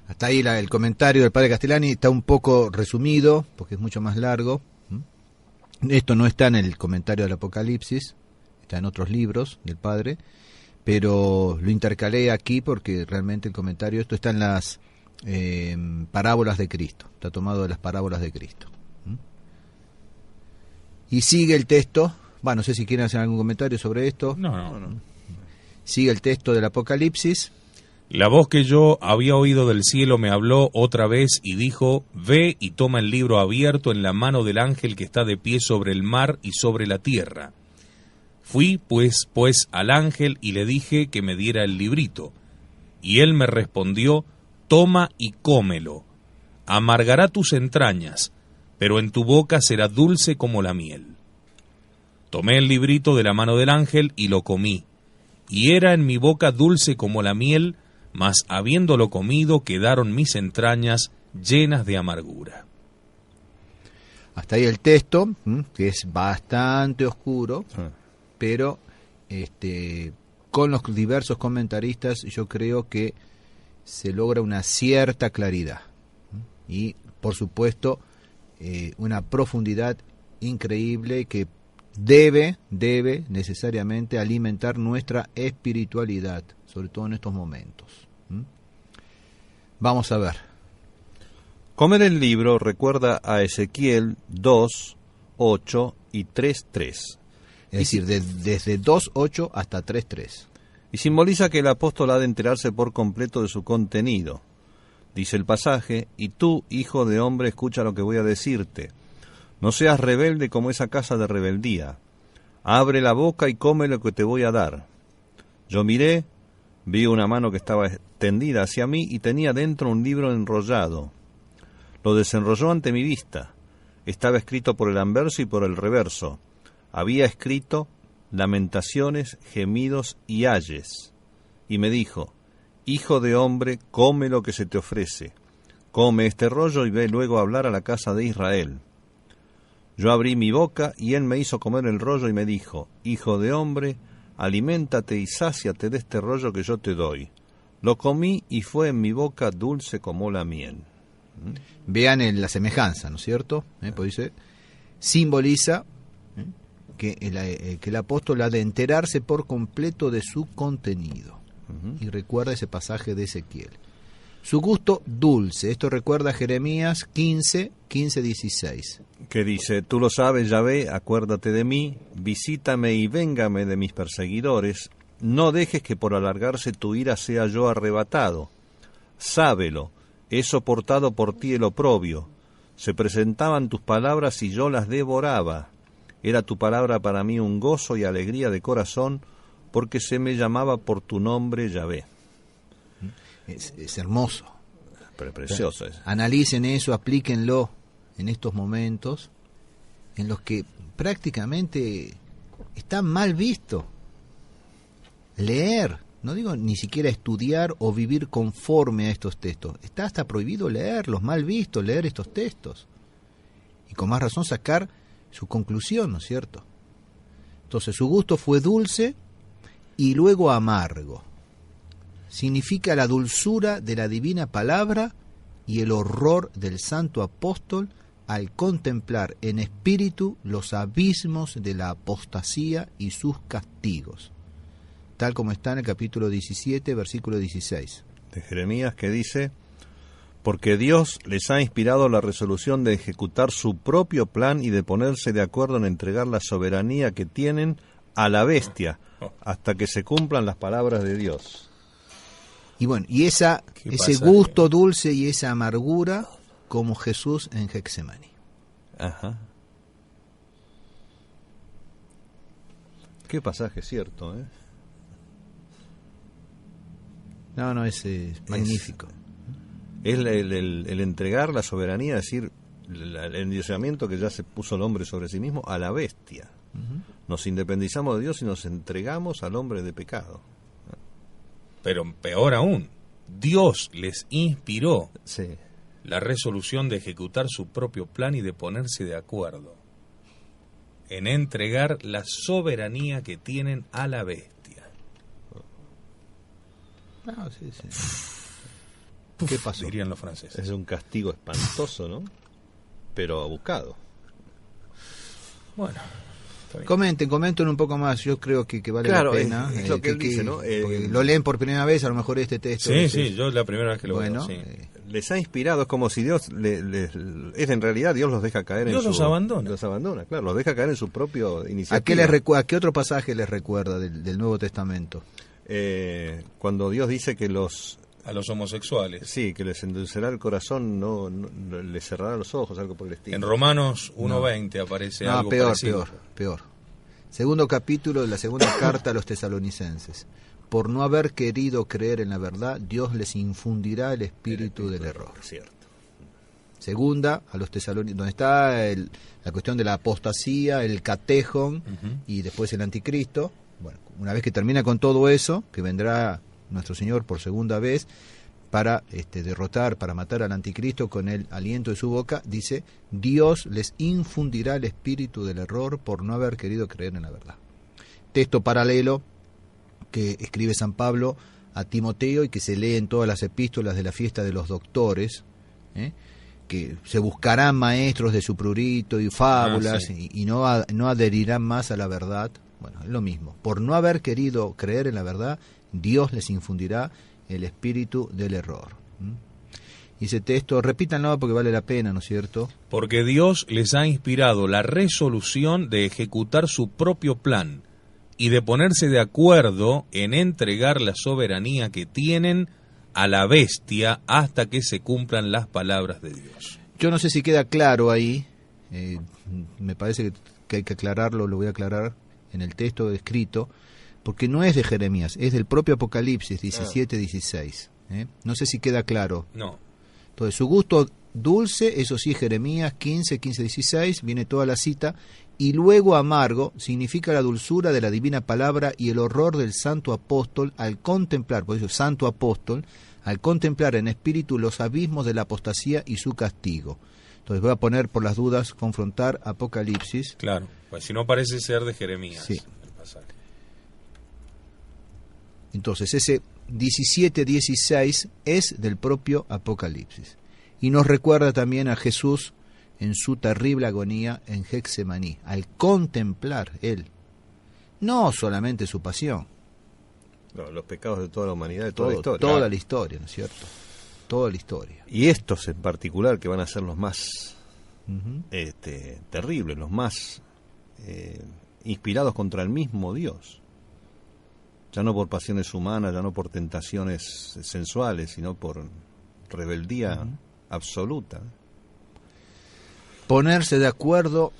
Hasta ahí el comentario del padre Castellani está un poco resumido, porque es mucho más largo. Esto no está en el comentario del Apocalipsis, está en otros libros del padre, pero lo intercalé aquí porque realmente el comentario, esto está en las parábolas de Cristo, está tomado de las parábolas de Cristo. Y sigue el texto, bueno, no sé si quieren hacer algún comentario sobre esto. No. Sigue el texto del Apocalipsis. La voz que yo había oído del cielo me habló otra vez y dijo: ve y toma el libro abierto en la mano del ángel que está de pie sobre el mar y sobre la tierra. Fui pues al ángel y le dije que me diera el librito. Y él me respondió: toma y cómelo. Amargará tus entrañas, pero en tu boca será dulce como la miel. Tomé el librito de la mano del ángel y lo comí. Y era en mi boca dulce como la miel, mas habiéndolo comido quedaron mis entrañas llenas de amargura. Hasta ahí el texto, que es bastante oscuro, pero con los diversos comentaristas yo creo que se logra una cierta claridad y, por supuesto, una profundidad increíble que debe necesariamente alimentar nuestra espiritualidad, sobre todo en estos momentos. Vamos a ver. Comer el libro recuerda a Ezequiel 2, 8 y 3, 3. Es decir, desde 2.8 hasta 3.3. Y simboliza que el apóstol ha de enterarse por completo de su contenido. Dice el pasaje: y tú, hijo de hombre, escucha lo que voy a decirte. No seas rebelde como esa casa de rebeldía. Abre la boca y come lo que te voy a dar. Yo miré, vi una mano que estaba extendida hacia mí y tenía dentro un libro enrollado. Lo desenrolló ante mi vista. Estaba escrito por el anverso y por el reverso. Había escrito lamentaciones, gemidos y ayes. Y me dijo: hijo de hombre, come lo que se te ofrece. Come este rollo y ve luego a hablar a la casa de Israel. Yo abrí mi boca y él me hizo comer el rollo y me dijo: hijo de hombre, aliméntate y sáciate de este rollo que yo te doy. Lo comí y fue en mi boca dulce como la miel. Vean la semejanza, ¿no es cierto? Pues dice, simboliza que el apóstol ha de enterarse por completo de su contenido. Y recuerda ese pasaje de Ezequiel. Su gusto dulce, esto recuerda a Jeremías 15:16. Que dice, tú lo sabes, Yahvé, acuérdate de mí, visítame y véngame de mis perseguidores, no dejes que por alargarse tu ira sea yo arrebatado. Sábelo, he soportado por ti el oprobio, se presentaban tus palabras y yo las devoraba. Era tu palabra para mí un gozo y alegría de corazón, porque se me llamaba por tu nombre, Yahvé. Es hermoso. Pero precioso es. Analicen eso, aplíquenlo en estos momentos en los que prácticamente está mal visto leer, no digo ni siquiera estudiar o vivir conforme a estos textos. Está hasta prohibido leerlos, mal visto leer estos textos. Y con más razón sacar su conclusión, ¿no es cierto? Entonces su gusto fue dulce y luego amargo. Significa la dulzura de la divina palabra y el horror del santo apóstol al contemplar en espíritu los abismos de la apostasía y sus castigos, tal como está en el capítulo 17, versículo 16. De Jeremías, que dice, porque Dios les ha inspirado la resolución de ejecutar su propio plan y de ponerse de acuerdo en entregar la soberanía que tienen a la bestia, hasta que se cumplan las palabras de Dios. Y bueno, y ese gusto dulce y esa amargura como Jesús en Getsemaní. Ajá. Qué pasaje cierto, ¿eh? No, es magnífico. Es el entregar la soberanía, es decir, el endiosamiento que ya se puso el hombre sobre sí mismo a la bestia. Nos independizamos de Dios y nos entregamos al hombre de pecado. Pero peor aún, Dios les inspiró Sí. la resolución de ejecutar su propio plan y de ponerse de acuerdo en entregar la soberanía que tienen a la bestia. Sí. ¿Qué pasó? Dirían los franceses. Es un castigo espantoso, ¿no? Pero buscado. Bueno, Comenten un poco más. Yo creo que vale Claro, la pena. es lo que él dice, ¿no? Porque lo leen por primera vez, a lo mejor este texto. Sí, yo la primera vez que lo veo. Sí. Les ha inspirado, es como si Dios, es en realidad Dios los deja caer Dios los abandona. Los abandona, claro, los deja caer en su propio iniciativa. ¿A qué otro pasaje les recuerda del Nuevo Testamento? Cuando Dios dice que a los homosexuales. Sí, que les endulcerá el corazón, no les cerrará los ojos, algo por el estilo. En Romanos 1:20 aparece algo parecido. Peor. Segundo capítulo de la segunda carta a los tesalonicenses. Por no haber querido creer en la verdad, Dios les infundirá el espíritu del error. Cierto. Segunda a los tesalonicenses, donde está la cuestión de la apostasía, el catejon y después el anticristo. Bueno, una vez que termina con todo eso, que vendrá nuestro Señor por segunda vez para derrotar, para matar al anticristo con el aliento de su boca, dice, Dios les infundirá el espíritu del error por no haber querido creer en la verdad. Texto paralelo que escribe San Pablo a Timoteo y que se lee en todas las epístolas de la fiesta de los doctores, que se buscarán maestros de su prurito y fábulas y no adherirán más a la verdad. Bueno, es lo mismo. Por no haber querido creer en la verdad, Dios les infundirá el espíritu del error. Y ese texto, repítanlo porque vale la pena, ¿no es cierto? Porque Dios les ha inspirado la resolución de ejecutar su propio plan y de ponerse de acuerdo en entregar la soberanía que tienen a la bestia hasta que se cumplan las palabras de Dios. Yo no sé si queda claro ahí, me parece que hay que aclararlo, lo voy a aclarar en el texto escrito, porque no es de Jeremías, es del propio Apocalipsis 17:16. No sé si queda claro. No. Entonces, su gusto dulce, eso sí, Jeremías 15:16, viene toda la cita, y luego amargo, significa la dulzura de la divina palabra y el horror del santo apóstol al contemplar, por eso santo apóstol, al contemplar en espíritu los abismos de la apostasía y su castigo. Entonces voy a poner por las dudas, confrontar Apocalipsis. Claro, pues si no parece ser de Jeremías. Sí. El pasaje. Entonces ese 17:16 es del propio Apocalipsis. Y nos recuerda también a Jesús en su terrible agonía en Getsemaní, al contemplar él, no solamente su pasión, no, los pecados de toda la humanidad, de toda la historia. Toda la historia, ¿no es cierto? Toda la historia. Y estos en particular, que van a ser los más terribles, los más inspirados contra el mismo Dios. Ya no por pasiones humanas, ya no por tentaciones sensuales, sino por rebeldía absoluta. Ponerse de acuerdo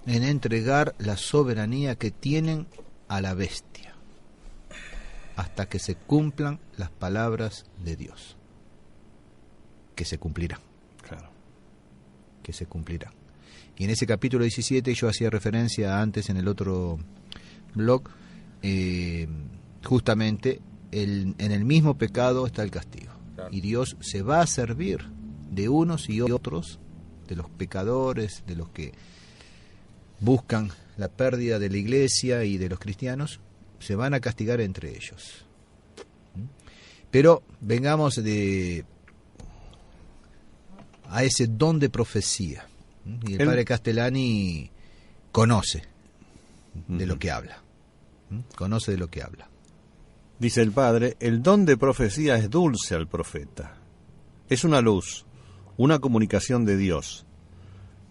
en entregar la soberanía que tienen a la bestia, hasta que se cumplan las palabras de Dios, que se cumplirán. Claro. Que se cumplirán. Y en ese capítulo 17, yo hacía referencia antes en el otro blog, justamente en el mismo pecado está el castigo. Claro. Y Dios se va a servir de unos y otros, de los pecadores, de los que buscan la pérdida de la iglesia y de los cristianos, se van a castigar entre ellos. Pero vengamos a ese don de profecía. Y el padre Castellani conoce de lo que habla. Conoce de lo que habla. Dice el padre, el don de profecía es dulce al profeta. Es una luz, una comunicación de Dios.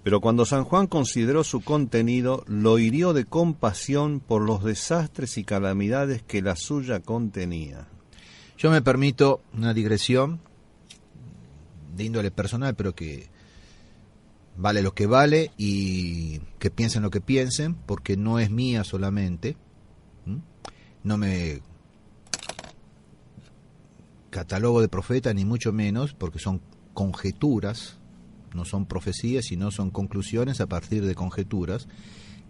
Pero cuando San Juan consideró su contenido, lo hirió de compasión por los desastres y calamidades que la suya contenía. Yo me permito una digresión de índole personal, pero que vale lo que vale y que piensen lo que piensen, porque no es mía solamente. No me catalogo de profeta, ni mucho menos, porque son conjeturas, no son profecías, sino son conclusiones a partir de conjeturas.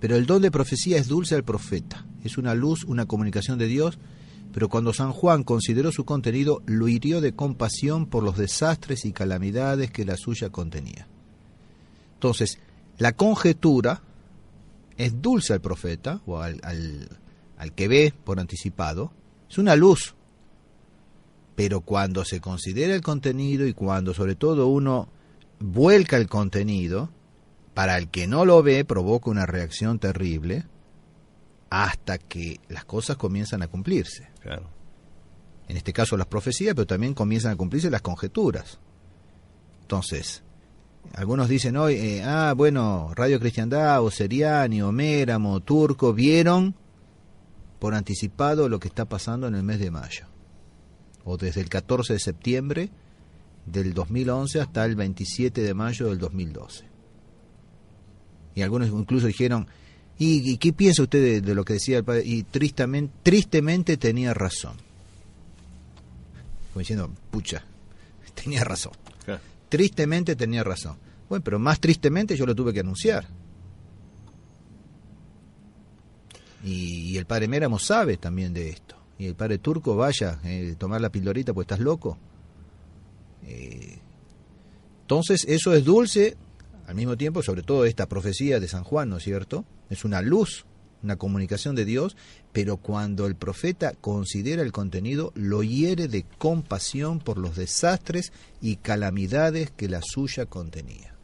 Pero el don de profecía es dulce al profeta, es una luz, una comunicación de Dios. Pero cuando San Juan consideró su contenido, lo hirió de compasión por los desastres y calamidades que la suya contenía. Entonces, la conjetura es dulce al profeta, o al que ve por anticipado, es una luz. Pero cuando se considera el contenido y cuando sobre todo uno vuelca el contenido, para el que no lo ve provoca una reacción terrible, hasta que las cosas comienzan a cumplirse. Claro. En este caso las profecías, pero también comienzan a cumplirse las conjeturas. Entonces, algunos dicen hoy, bueno, Radio Cristiandad, o Seriani, o Méramo, o Turco, vieron por anticipado lo que está pasando en el mes de mayo. O desde el 14 de septiembre del 2011 hasta el 27 de mayo del 2012. Y algunos incluso dijeron, ¿y qué piensa usted de lo que decía el padre? Y tristemente tenía razón. Como diciendo, pucha, tenía razón. Claro. Tristemente tenía razón. Bueno, pero más tristemente yo lo tuve que anunciar. Y el padre Méramo sabe también de esto. Y el padre Turco, vaya, tomar la pildorita, pues estás loco. Entonces, eso es dulce. Al mismo tiempo, sobre todo esta profecía de San Juan, ¿no es cierto? Es una luz, una comunicación de Dios, pero cuando el profeta considera el contenido, lo hiere de compasión por los desastres y calamidades que la suya contenía.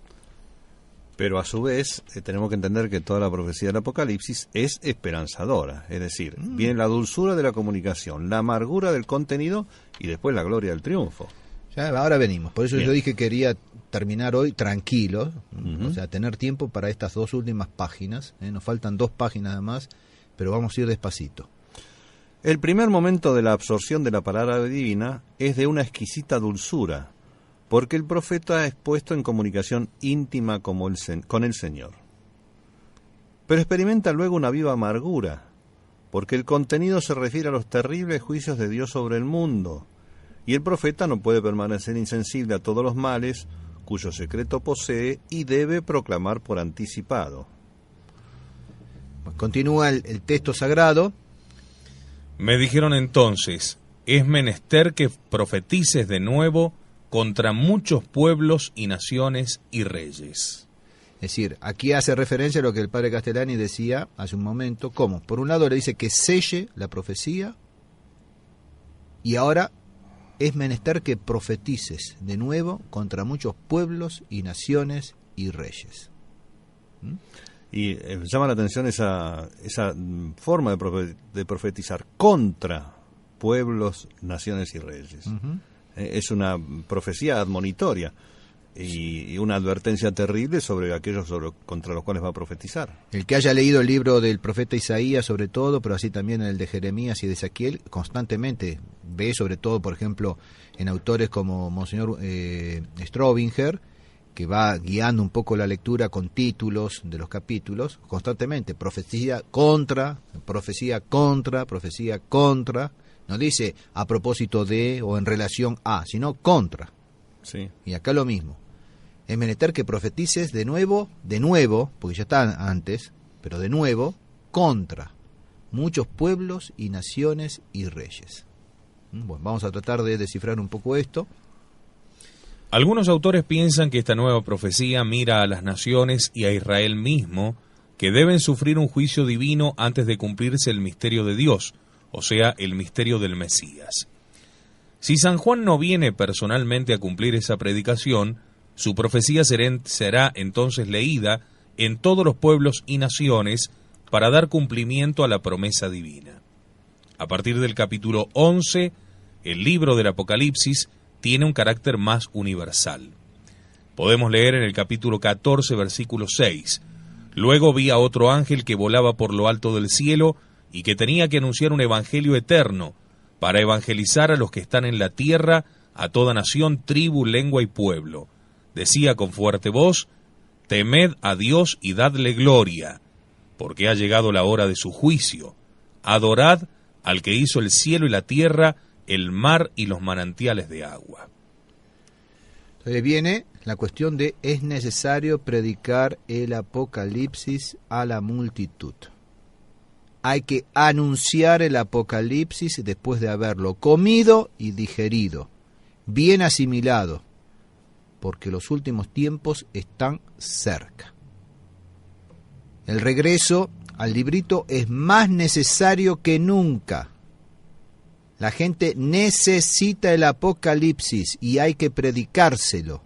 Pero a su vez, tenemos que entender que toda la profecía del Apocalipsis es esperanzadora, es decir, viene la dulzura de la comunicación, la amargura del contenido y después la gloria del triunfo. Ya, ahora venimos, por eso Bien. Yo dije que quería terminar hoy tranquilo, o sea, tener tiempo para estas dos últimas páginas, nos faltan 2 páginas más, pero vamos a ir despacito. El primer momento de la absorción de la palabra divina es de una exquisita dulzura, porque el profeta es puesto en comunicación íntima con el Señor. Pero experimenta luego una viva amargura, porque el contenido se refiere a los terribles juicios de Dios sobre el mundo, y el profeta no puede permanecer insensible a todos los males cuyo secreto posee y debe proclamar por anticipado. Continúa el texto sagrado. Me dijeron entonces, es menester que profetices de nuevo contra muchos pueblos y naciones y reyes. Es decir, aquí hace referencia a lo que el padre Castellani decía hace un momento. ¿Cómo? Por un lado le dice que selle la profecía, Y ahora es menester que profetices de nuevo contra muchos pueblos y naciones y reyes. Y llama la atención esa forma de profetizar contra pueblos, naciones y reyes. Es una profecía admonitoria y una advertencia terrible sobre aquellos contra los cuales va a profetizar. El que haya leído el libro del profeta Isaías sobre todo, pero así también el de Jeremías y de Ezequiel, constantemente ve, sobre todo, por ejemplo, en autores como Monseñor Straubinger, que va guiando un poco la lectura con títulos de los capítulos, constantemente, profecía contra, profecía contra, profecía contra. No dice a propósito de o en relación a, sino contra. Sí. Y acá lo mismo. Es menester que profetices de nuevo, porque ya está antes, pero de nuevo, contra muchos pueblos y naciones y reyes. Bueno, vamos a tratar de descifrar un poco esto. Algunos autores piensan que esta nueva profecía mira a las naciones y a Israel mismo, que deben sufrir un juicio divino antes de cumplirse el misterio de Dios, o sea, el misterio del Mesías. Si San Juan no viene personalmente a cumplir esa predicación, su profecía será entonces leída en todos los pueblos y naciones para dar cumplimiento a la promesa divina. A partir del capítulo 11, el libro del Apocalipsis tiene un carácter más universal. Podemos leer en el capítulo 14, versículo 6. Luego vi a otro ángel que volaba por lo alto del cielo y que tenía que anunciar un evangelio eterno para evangelizar a los que están en la tierra, a toda nación, tribu, lengua y pueblo. Decía con fuerte voz: temed a Dios y dadle gloria, porque ha llegado la hora de su juicio. Adorad al que hizo el cielo y la tierra, el mar y los manantiales de agua. Entonces viene la cuestión de es necesario predicar el Apocalipsis a la multitud. Hay que anunciar el Apocalipsis después de haberlo comido y digerido, bien asimilado, porque los últimos tiempos están cerca. El regreso al librito es más necesario que nunca. La gente necesita el Apocalipsis y hay que predicárselo.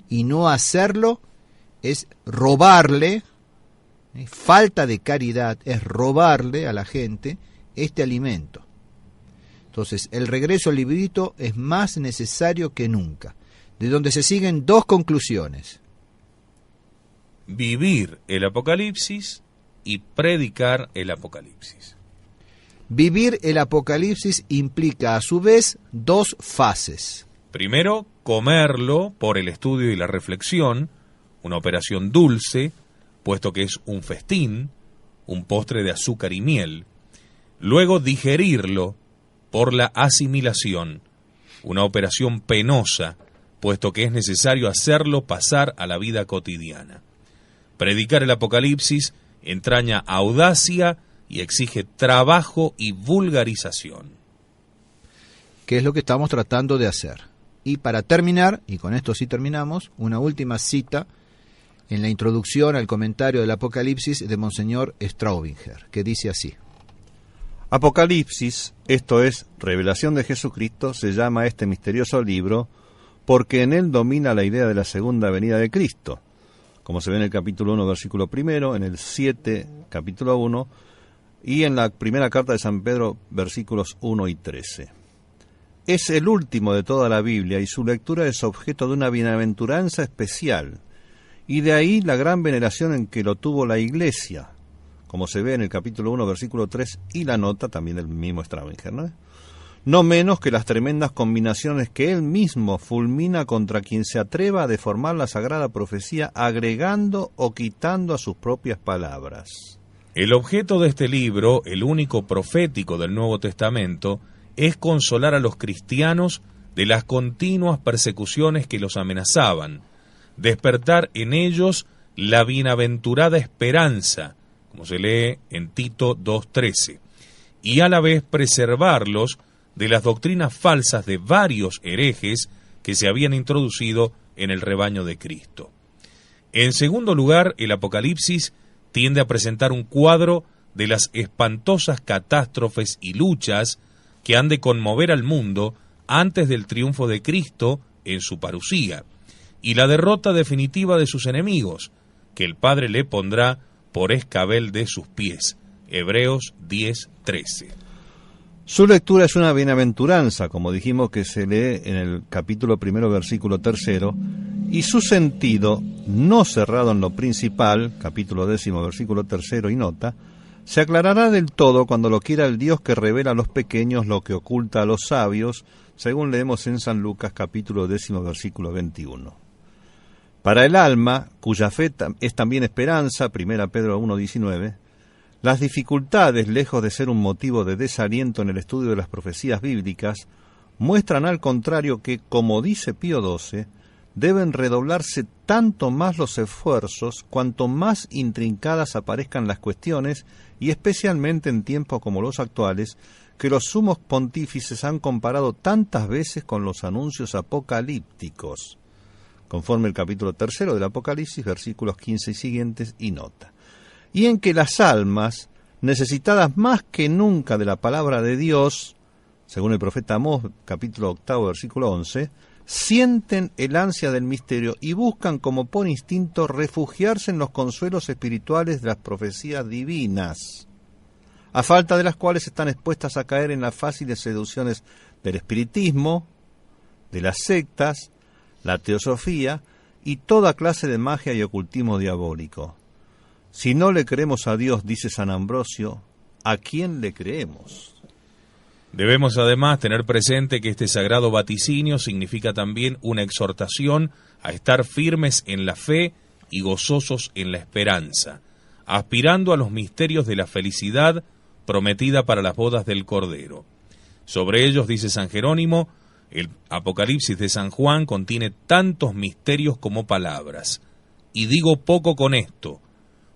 Y no hacerlo es robarle, falta de caridad, es robarle a la gente este alimento. Entonces, el regreso al librito es más necesario que nunca, de donde se siguen dos conclusiones. Vivir el Apocalipsis y predicar el Apocalipsis. Vivir el Apocalipsis implica a su vez dos fases. Primero, comerlo por el estudio y la reflexión, una operación dulce, puesto que es un festín, un postre de azúcar y miel. Luego, digerirlo por la asimilación, una operación penosa, puesto que es necesario hacerlo pasar a la vida cotidiana. Predicar el Apocalipsis entraña audacia y exige trabajo y vulgarización. ¿Qué es lo que estamos tratando de hacer? Y para terminar, y con esto sí terminamos, una última cita en la introducción al comentario del Apocalipsis de Monseñor Straubinger, que dice así: Apocalipsis, esto es, revelación de Jesucristo, se llama este misterioso libro porque en él domina la idea de la segunda venida de Cristo, como se ve en el capítulo 1, versículo 1, en el 7, capítulo 1, y en la primera carta de San Pedro, versículos 1 y 13. Es el último de toda la Biblia y su lectura es objeto de una bienaventuranza especial, y de ahí la gran veneración en que lo tuvo la Iglesia, como se ve en el capítulo 1, versículo 3, y la nota también del mismo Straubinger, ¿no? No menos que las tremendas combinaciones que él mismo fulmina contra quien se atreva a deformar la sagrada profecía agregando o quitando a sus propias palabras. El objeto de este libro, el único profético del Nuevo Testamento, es consolar a los cristianos de las continuas persecuciones que los amenazaban, despertar en ellos la bienaventurada esperanza, como se lee en Tito 2:13, y a la vez preservarlos de las doctrinas falsas de varios herejes que se habían introducido en el rebaño de Cristo. En segundo lugar, el Apocalipsis tiende a presentar un cuadro de las espantosas catástrofes y luchas que han de conmover al mundo antes del triunfo de Cristo en su parusía, y la derrota definitiva de sus enemigos, que el Padre le pondrá por escabel de sus pies. Hebreos 10:13. Su lectura es una bienaventuranza, como dijimos, que se lee en el capítulo 1, versículo 3, y su sentido, no cerrado en lo principal, capítulo 10, versículo 3 y nota, se aclarará del todo cuando lo quiera el Dios que revela a los pequeños lo que oculta a los sabios, según leemos en San Lucas, capítulo 10, versículo 21. Para el alma, cuya fe es también esperanza, 1 Pedro 1:19, las dificultades, lejos de ser un motivo de desaliento en el estudio de las profecías bíblicas, muestran al contrario que, como dice Pío XII, deben redoblarse tanto más los esfuerzos cuanto más intrincadas aparezcan las cuestiones, y especialmente en tiempos como los actuales, que los sumos pontífices han comparado tantas veces con los anuncios apocalípticos, conforme el capítulo 3 del Apocalipsis, versículos 15 y siguientes, y nota. Y en que las almas, necesitadas más que nunca de la palabra de Dios, según el profeta Amós, capítulo 8, versículo 11, sienten el ansia del misterio y buscan como por instinto refugiarse en los consuelos espirituales de las profecías divinas, a falta de las cuales están expuestas a caer en las fáciles seducciones del espiritismo, de las sectas, la teosofía y toda clase de magia y ocultismo diabólico. Si no le creemos a Dios, dice San Ambrosio, ¿a quién le creemos? Debemos además tener presente que este sagrado vaticinio significa también una exhortación a estar firmes en la fe y gozosos en la esperanza, aspirando a los misterios de la felicidad prometida para las bodas del Cordero. Sobre ellos, dice San Jerónimo, el Apocalipsis de San Juan contiene tantos misterios como palabras. Y digo poco con esto,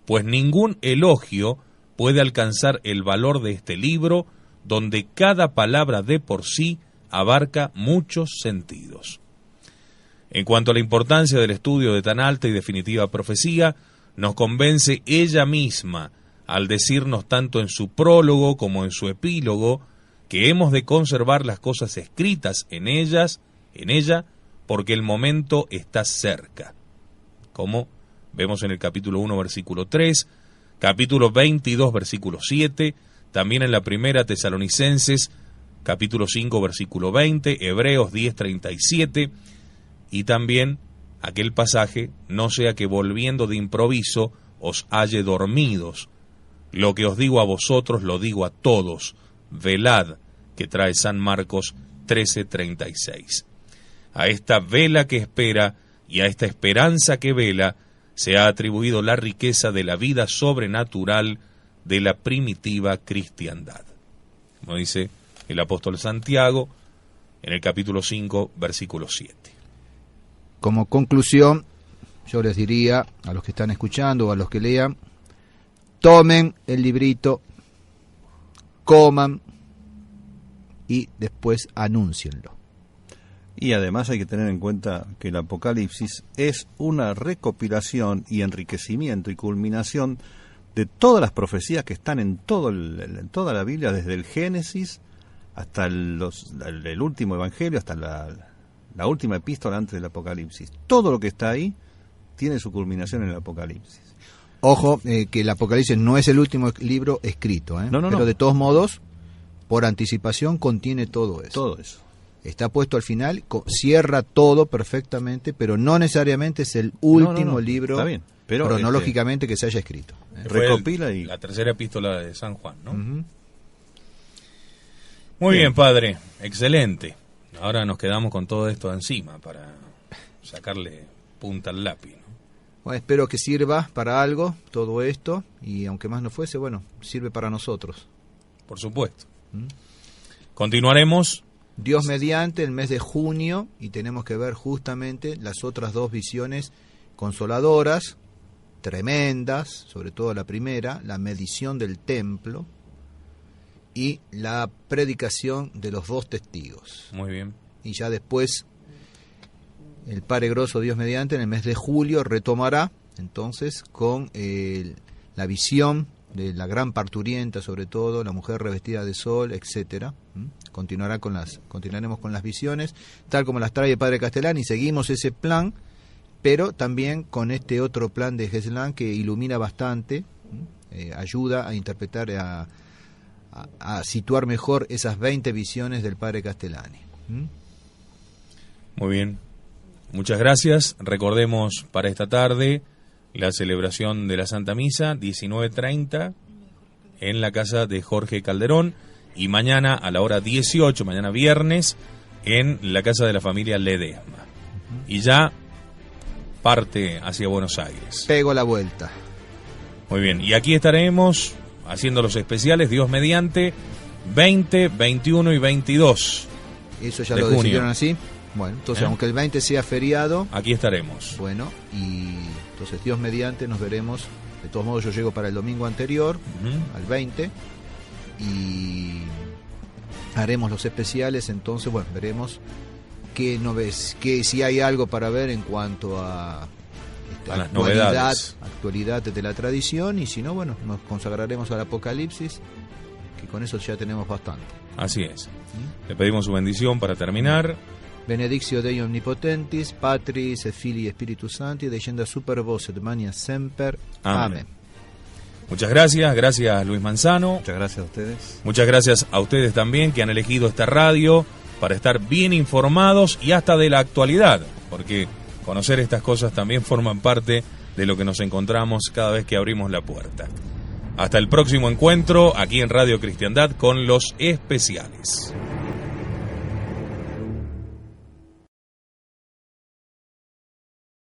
pues ningún elogio puede alcanzar el valor de este libro, donde cada palabra de por sí abarca muchos sentidos. En cuanto a la importancia del estudio de tan alta y definitiva profecía, nos convence ella misma al decirnos tanto en su prólogo como en su epílogo que hemos de conservar las cosas escritas en ella, porque el momento está cerca, como vemos en el capítulo 1, versículo 3, capítulo 22, versículo 7, también en la primera Tesalonicenses, capítulo 5, versículo 20, Hebreos 10, 37, y también aquel pasaje, no sea que volviendo de improviso os halle dormidos. Lo que os digo a vosotros lo digo a todos, velad, que trae San Marcos 13:36. A esta vela que espera y a esta esperanza que vela se ha atribuido la riqueza de la vida sobrenatural de la primitiva cristiandad. Como dice el apóstol Santiago en el capítulo 5, versículo 7. Como conclusión, yo les diría a los que están escuchando o a los que lean, tomen el librito, coman y después anúncienlo. Y además hay que tener en cuenta que el Apocalipsis es una recopilación y enriquecimiento y culminación de todas las profecías que están en toda la Biblia, desde el Génesis hasta el último Evangelio, hasta la última epístola antes del Apocalipsis. Todo lo que está ahí tiene su culminación en el Apocalipsis. Ojo, que el Apocalipsis no es el último libro escrito, pero de todos modos, por anticipación, contiene todo eso. Todo eso. Está puesto al final, cierra todo perfectamente, pero no necesariamente es el último libro, está bien, pero cronológicamente que se haya escrito. Recopila y la tercera epístola de San Juan, ¿no? Uh-huh. Muy bien, padre, excelente. Ahora nos quedamos con todo esto encima para sacarle punta al lápiz, ¿no? Bueno, espero que sirva para algo todo esto, y aunque más no fuese, bueno, sirve para nosotros. Por supuesto. Continuaremos Dios mediante el mes de junio, y tenemos que ver justamente las otras dos visiones consoladoras, tremendas, sobre todo la primera, la medición del templo y la predicación de los dos testigos. Muy bien. Y ya después el Padre Grosso, Dios mediante, en el mes de julio retomará entonces con la visión de la gran parturienta, sobre todo la mujer revestida de sol, etcétera, continuaremos con las visiones, tal como las trae el padre Castellani, seguimos ese plan, pero también con este otro plan de Geslan que ilumina bastante, ayuda a interpretar, a situar mejor esas 20 visiones del padre Castellani. Muy bien, muchas gracias. Recordemos para esta tarde la celebración de la Santa Misa, 19:30, en la casa de Jorge Calderón, y mañana a la hora 18, mañana viernes, en la casa de la familia Ledesma. Y ya parte hacia Buenos Aires. Pego la vuelta. Muy bien, y aquí estaremos haciendo los especiales, Dios mediante, 20, 21 y 22 ¿Eso ya de lo junio. decidieron así? Bueno, entonces aunque el 20 sea feriado, Aquí estaremos. bueno, y entonces Dios mediante nos veremos. De todos modos yo llego para el domingo anterior, al 20, y haremos los especiales. Entonces, bueno, veremos qué no ves, que si hay algo para ver en cuanto a las novedades, actualidad de la tradición, y si no, bueno, nos consagraremos al Apocalipsis, que con eso ya tenemos bastante. Así es. Le pedimos su bendición para terminar. Benedictio Dei Omnipotentis, Patris et Filii Spiritus Sancti, descenda super vos et mania semper. Amén. Muchas gracias, gracias Luis Manzano. Muchas gracias a ustedes. Muchas gracias a ustedes también que han elegido esta radio para estar bien informados y hasta de la actualidad, porque conocer estas cosas también forman parte de lo que nos encontramos cada vez que abrimos la puerta. Hasta el próximo encuentro aquí en Radio Cristiandad con los especiales.